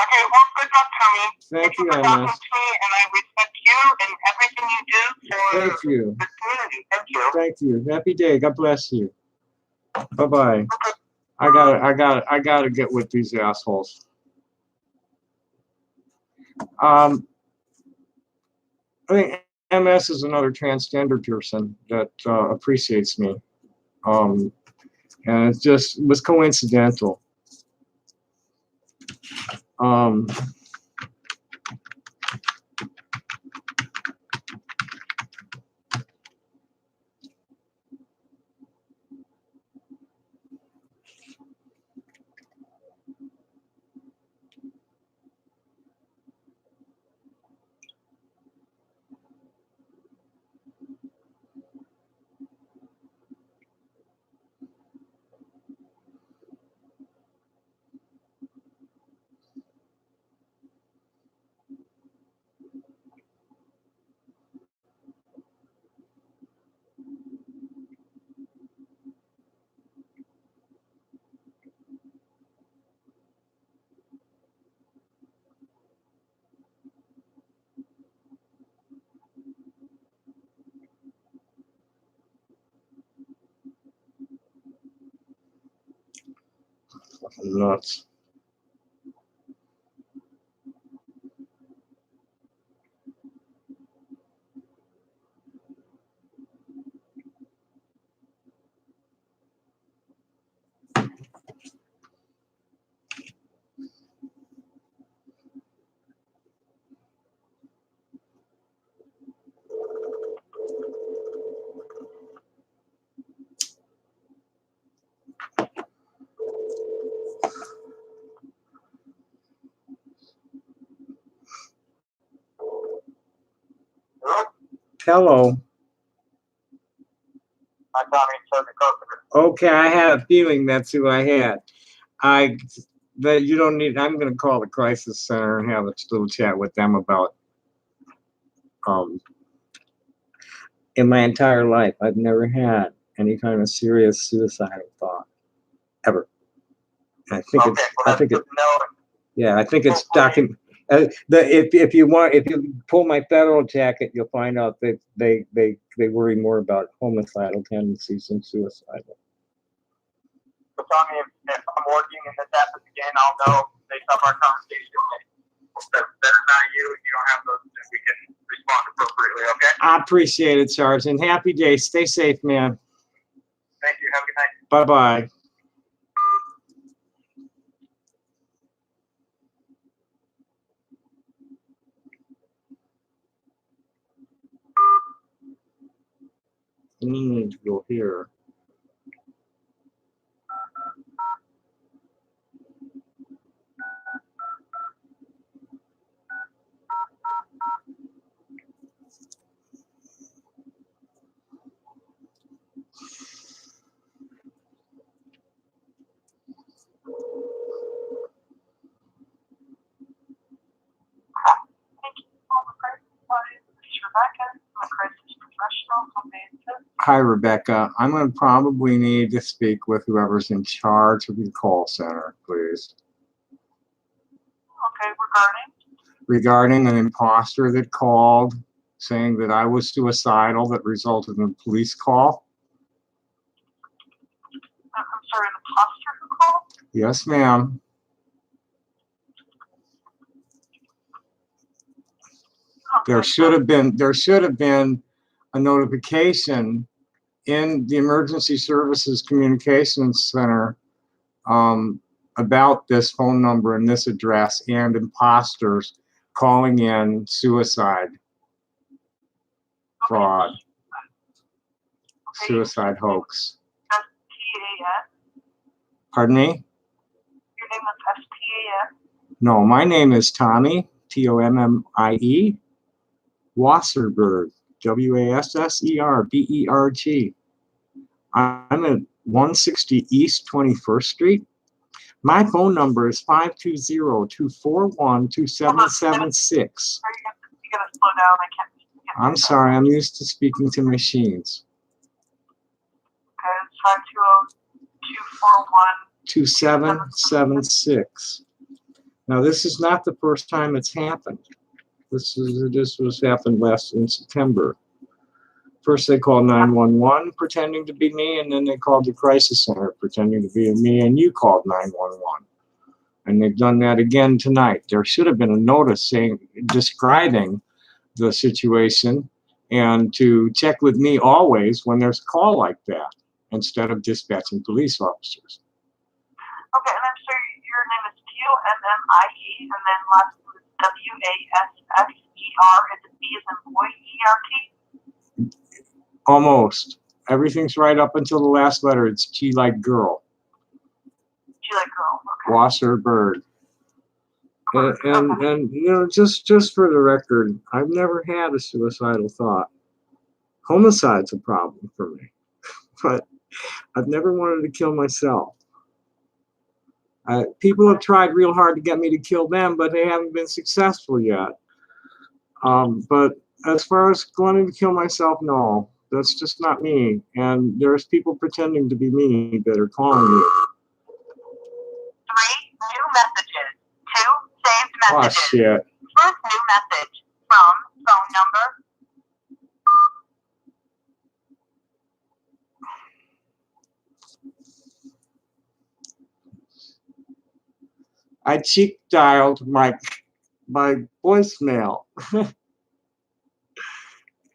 Okay, well, good luck, Tommy. Thank you, for talking MS. to me, and I respect you and everything you do for Thank you. the community. Thank you. Thank you. Happy day. God bless you. Bye bye. Okay. I gotta get with these assholes. I think MS is another transgender person that appreciates me. And it was coincidental. Fucking nuts. Hello. Hi, Tommy. Sorry to call for Okay, I had a feeling that's who I had. But you don't need. I'm gonna call the crisis center and have a little chat with them about. In my entire life, I've never had any kind of serious suicidal thought ever. I think Okay, well, I think that's it. good to know. Yeah, I think it's If you pull my federal jacket, you'll find out that they worry more about homicidal tendencies than suicidal. So tell me if I'm working and this happens again, I'll know based off our conversation. That's not you. You don't have those. We can respond appropriately. Okay. I appreciate it, Sergeant. Happy day. Stay safe, man. Thank you. Have a good night. Bye bye. Need to go here. Hi, Rebecca. I'm going to probably need to speak with whoever's in charge of the call center, please. Okay, Regarding an imposter that called saying that I was suicidal that resulted in a police call. I'm sorry, an imposter who called? Yes, ma'am. There should have been a notification in the Emergency Services Communications Center about this phone number and this address and imposters calling in suicide fraud, suicide hoax. S-P-A-S? Pardon me? Your name is S-P-A-S? No, my name is Tommy, T-O-M-M-I-E, Wasserberg, W-A-S-S-E-R-B-E-R-G. I'm at 160 East 21st Street. My phone number is 520-241-2776. You gotta slow down. I can't. I'm sorry, I'm used to speaking to machines. Okay, it's 520-241-2776. Now, this is not the first time it's happened. This was happened last in September. First, they called 911 pretending to be me, and then they called the crisis center pretending to be me, and you called 911. And they've done that again tonight. There should have been a notice describing the situation and to check with me always when there's a call like that instead of dispatching police officers. Okay, and I'm sorry, your name is T-O-M-M-I-E, and then last name is W-A-S-S-E-R, is it B as in boy, E-R-T? Almost. Everything's right up until the last letter. It's G like girl. G like girl, okay. Wasserberg. And you know, just for the record, I've never had a suicidal thought. Homicide's a problem for me, but I've never wanted to kill myself. People have tried real hard to get me to kill them, but they haven't been successful yet. But as far as wanting to kill myself, no, that's just not me. And there's people pretending to be me that are calling me. 3 new messages. 2 saved Oh, messages. shit. First new message from phone number. I cheek dialed my voicemail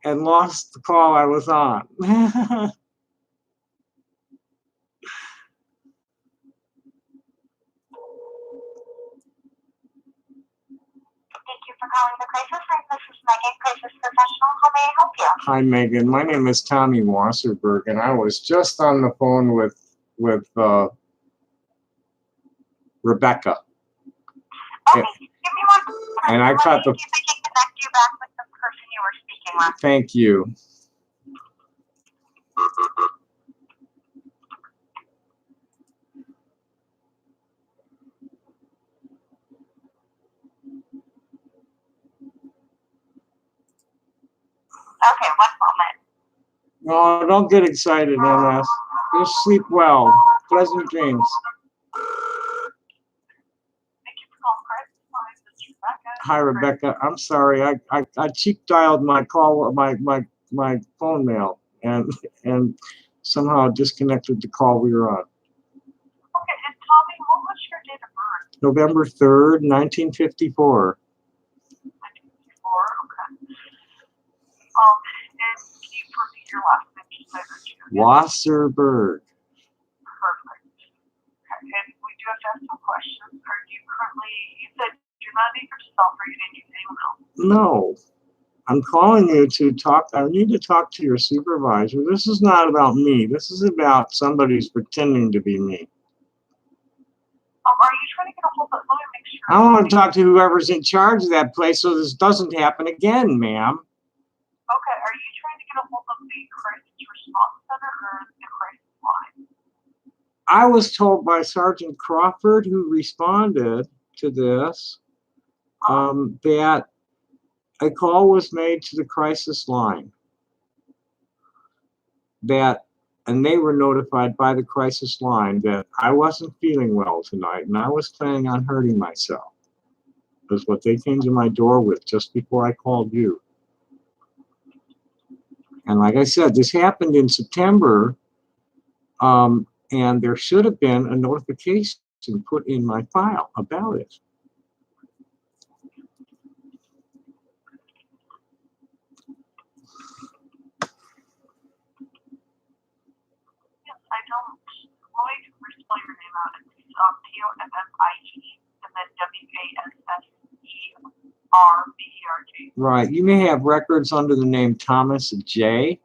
and lost the call I was on. Thank you for calling the crisis line. This is Megan, crisis professional. How may I help you? Hi, Megan. My name is Tommy Wasserberg, and I was just on the phone with Rebecca. Okay, give me one moment. And I caught the. Let me see if I can connect you back with the person you were speaking with. Thank you. Okay, one moment. No, don't get excited, MS. Just sleep well. Pleasant dreams. Thank you for calling crisis line. This is Rebecca. Hi, Rebecca. I'm sorry. I cheap dialed my call, my phone mail, and somehow disconnected the call we were on. Okay, and Tommy, what was your date of birth? November 3rd, 1954. 1954, okay. And can you repeat your last name just so I heard you? Wasserberg. Perfect. Okay, and we do have to ask some questions. Are you currently, you said you're not named yourself, or you didn't use anyone else? No. I'm calling you to talk. I need to talk to your supervisor. This is not about me. This is about somebody who's pretending to be me. Are you trying to get a hold of, let me make sure. I want to talk to whoever's in charge of that place so this doesn't happen again, ma'am. Okay, are you trying to get a hold of the crisis response center or the crisis line? I was told by Sergeant Crawford, who responded to this, that a call was made to the crisis line. And they were notified by the crisis line that I wasn't feeling well tonight and I was planning on hurting myself. That's what they came to my door with just before I called you. And like I said, this happened in September, and there should have been a notification put in my file about it. Yes, I don't. Let me spell your name out. It's T-O-M-M-I-E and then W-A-S-S-E-R-B-E-R-G. Right. You may have records under the name Thomas J.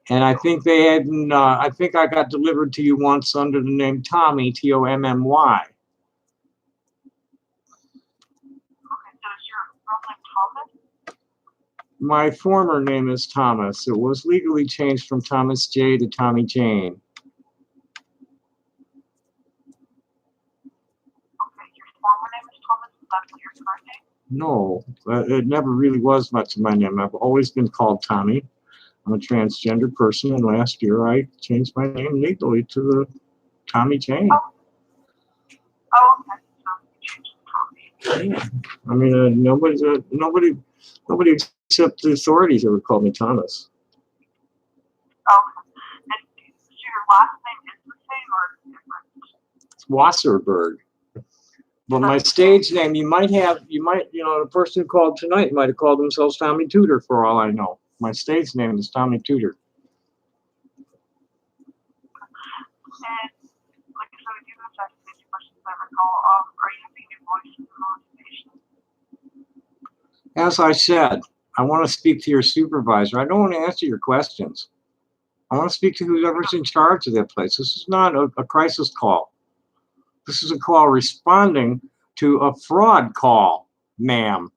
And I think they had, I think I got delivered to you once under the name Tommy, T-O-M-M-Y. Okay, so is your real name Thomas? My former name is Thomas. It was legally changed from Thomas J to Tommy Jane. Okay, your former name is Thomas, is that your current name? No, it never really was much of my name. I've always been called Tommy. I'm a transgender person, and last year I changed my name legally to the Tommy Jane. Oh, okay, so you changed to Tommy. Yeah. I mean, nobody except the authorities ever called me Thomas. Okay, and so your last name is the same or is it different? It's Wasserberg. But my stage name, you might, the person who called tonight might have called themselves Tommy Tudor for all I know. My stage name is Tommy Tudor. And like so we do have to ask these questions I recall. Are you using your voice as a motivation? As I said, I want to speak to your supervisor. I don't want to answer your questions. I want to speak to whoever's in charge of that place. This is not a crisis call. This is a call responding to a fraud call, ma'am.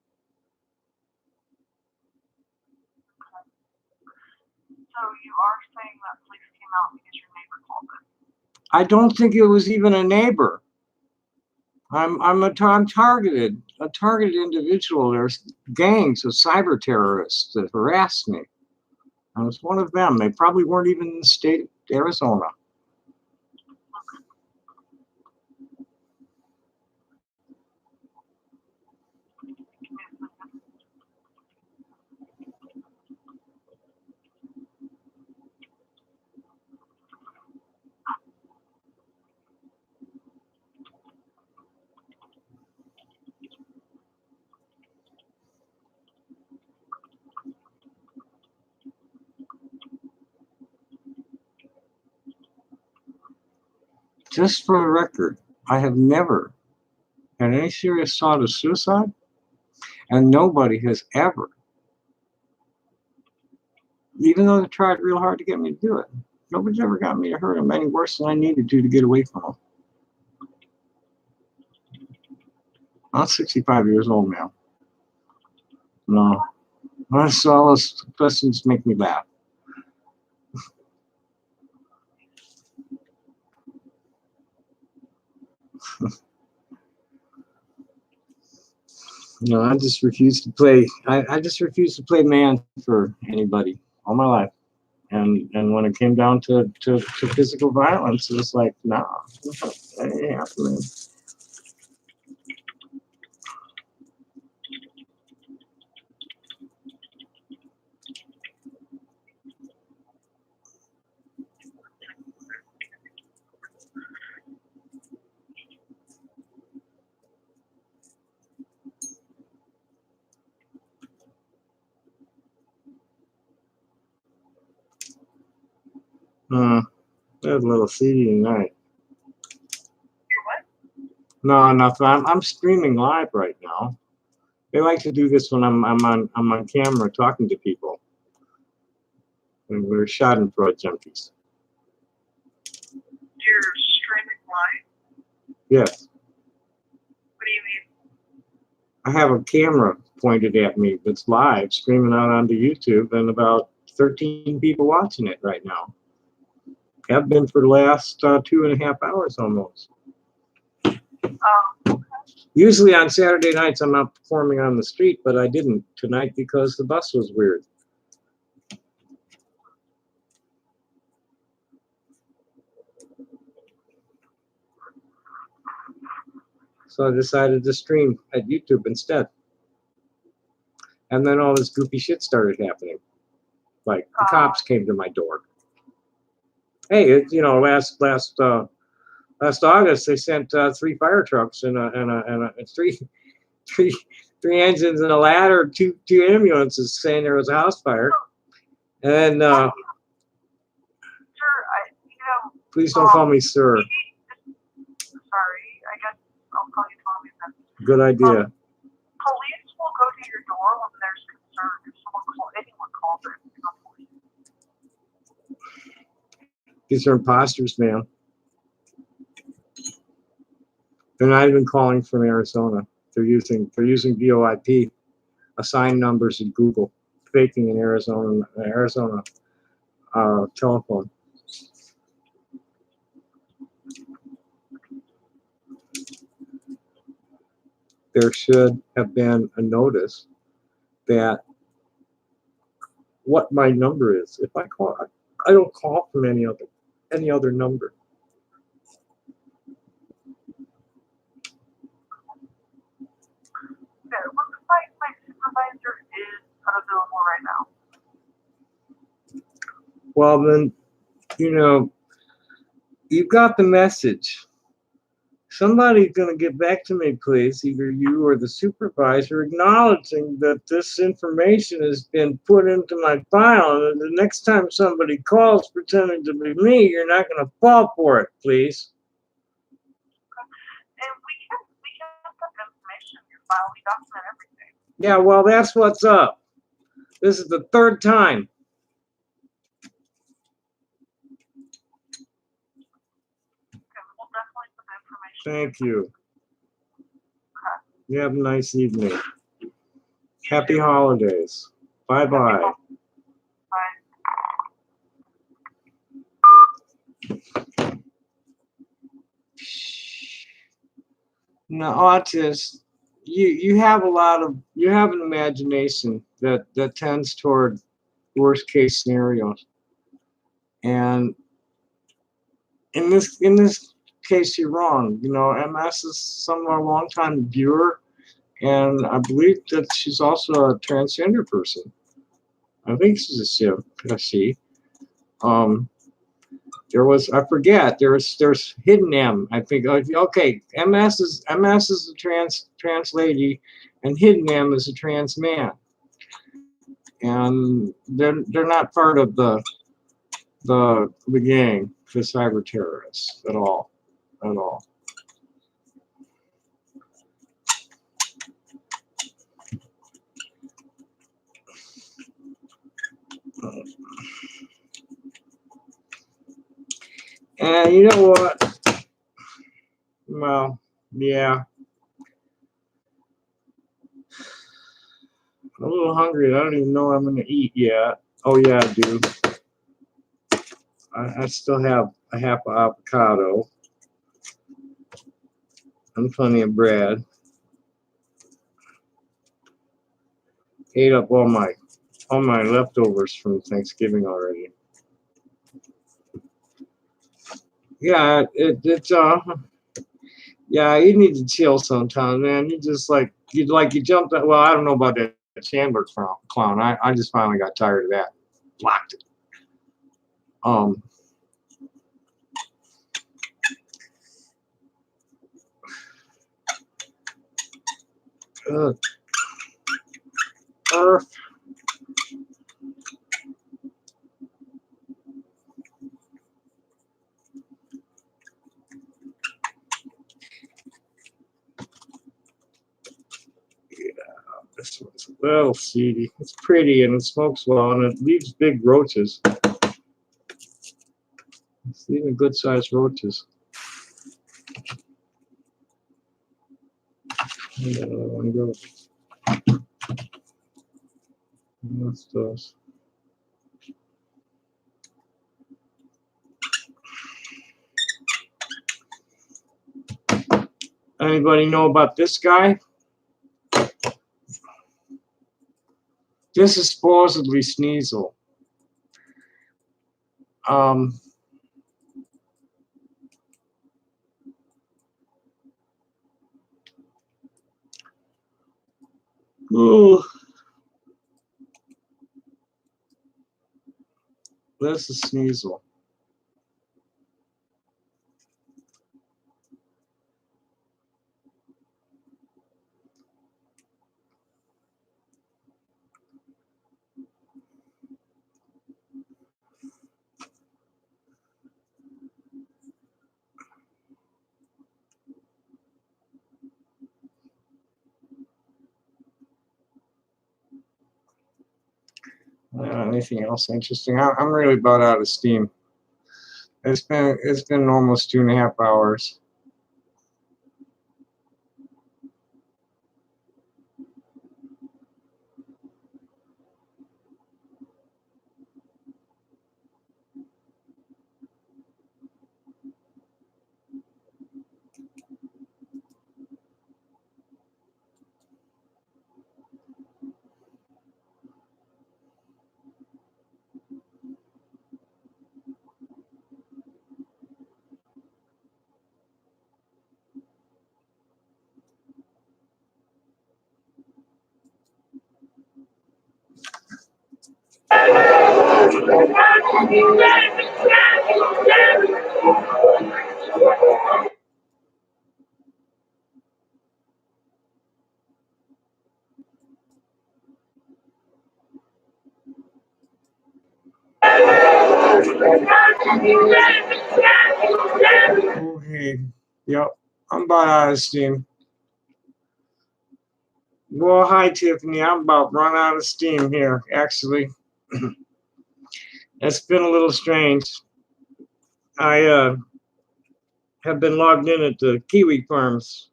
So you are saying that police came out because your neighbor called it? I don't think it was even a neighbor. I'm a targeted individual. There's gangs of cyber terrorists that harass me. I was one of them. They probably weren't even in the state of Arizona. Just for the record, I have never had any serious thought of suicide, and nobody has ever, even though they tried real hard to get me to do it, nobody's ever got me to hurt him any worse than I needed to get away from him. I'm 65 years old now. No. So all those questions make me laugh. No, I just refuse to play. I just refuse to play man for anybody all my life. And when it came down to physical violence, it was like, nah, that ain't happening. That's a little seedy tonight. You're what? No, nothing. I'm streaming live right now. They like to do this when I'm on camera talking to people. And we're Schadenfreude junkies. You're streaming live? Yes. What do you mean? I have a camera pointed at me that's live, streaming out onto YouTube, and about 13 people watching it right now. Have been for the last 2.5 hours almost. Okay. Usually on Saturday nights I'm out performing on the street, but I didn't tonight because the bus was weird. So I decided to stream at YouTube instead. And then all this goofy shit started happening. Like the cops came to my door. Hey, you know, last August they sent 3 fire trucks and three engines and a ladder, two ambulances, saying there was a house fire. And Sir, please don't call me sir. sorry, I guess I'll call you Tommy then. Good idea. Police will go to your door when there's concern. If anyone calls it, it's not police. These are imposters, man. They're not even calling from Arizona. They're using VoIP, assigned numbers in Google, faking an Arizona telephone. There should have been a notice that what my number is. If I call, I don't call from any other number. Okay, looks like my supervisor is unavailable right now. Well, then, you know, you've got the message. Somebody's going to get back to me, please, either you or the supervisor, acknowledging that this information has been put into my file, and the next time somebody calls pretending to be me, you're not going to fall for it, please. And we can put the information in your file. We document everything. Yeah, well, that's what's up. This is the 3rd time. Okay, we'll definitely put the information. Thank you. Okay. You have a nice evening. Happy holidays. Bye-bye. Bye. No, autists, you have an imagination that tends toward worst case scenarios. And in this case you're wrong. You know, MS is a long-time viewer, and I believe that she's also a transgender person. I think she's a she. There's Hidden M. I think okay. MS is a trans lady, and Hidden M is a trans man, and they're not part of the gang, the cyber terrorists at all. And you know what? Well, yeah. I'm a little hungry. I don't even know what I'm going to eat yet. Oh, yeah, I do. I still have a half an avocado and plenty of bread. Ate up all my leftovers from Thanksgiving already. Yeah, yeah, you need to chill sometimes, man. You just you jumped. Well, I don't know about that Chandler clown. I just finally got tired of that. Blocked it. Earth. This one's a little seedy. It's pretty and it smokes well and it leaves big roaches. It's leaving good sized roaches. Where'd that other one go? That's those. Anybody know about this guy? This is supposedly Sneasel. Ooh. This is Sneasel. Anything else interesting? I'm really about out of steam. It's been almost 2.5 hours. Okay. Yep. I'm about out of steam. Well, hi, Tiffany. I'm about run out of steam here, actually. It's been a little strange. I have been logged in at the Kiwi Farms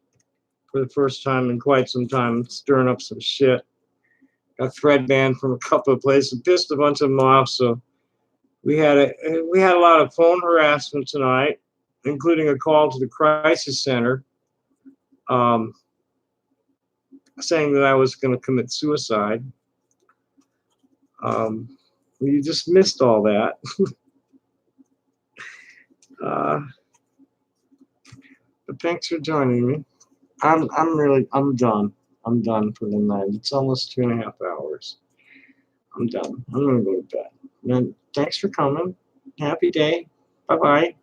for the first time in quite some time, stirring up some shit. Got thread banned from a couple of places, pissed a bunch of them off. So we had a lot of phone harassment tonight, including a call to the crisis center, saying that I was going to commit suicide. You just missed all that. But thanks for joining me. I'm done. I'm done for the night. It's almost 2.5 hours. I'm done. I'm gonna go to bed. And thanks for coming. Happy day. Bye bye.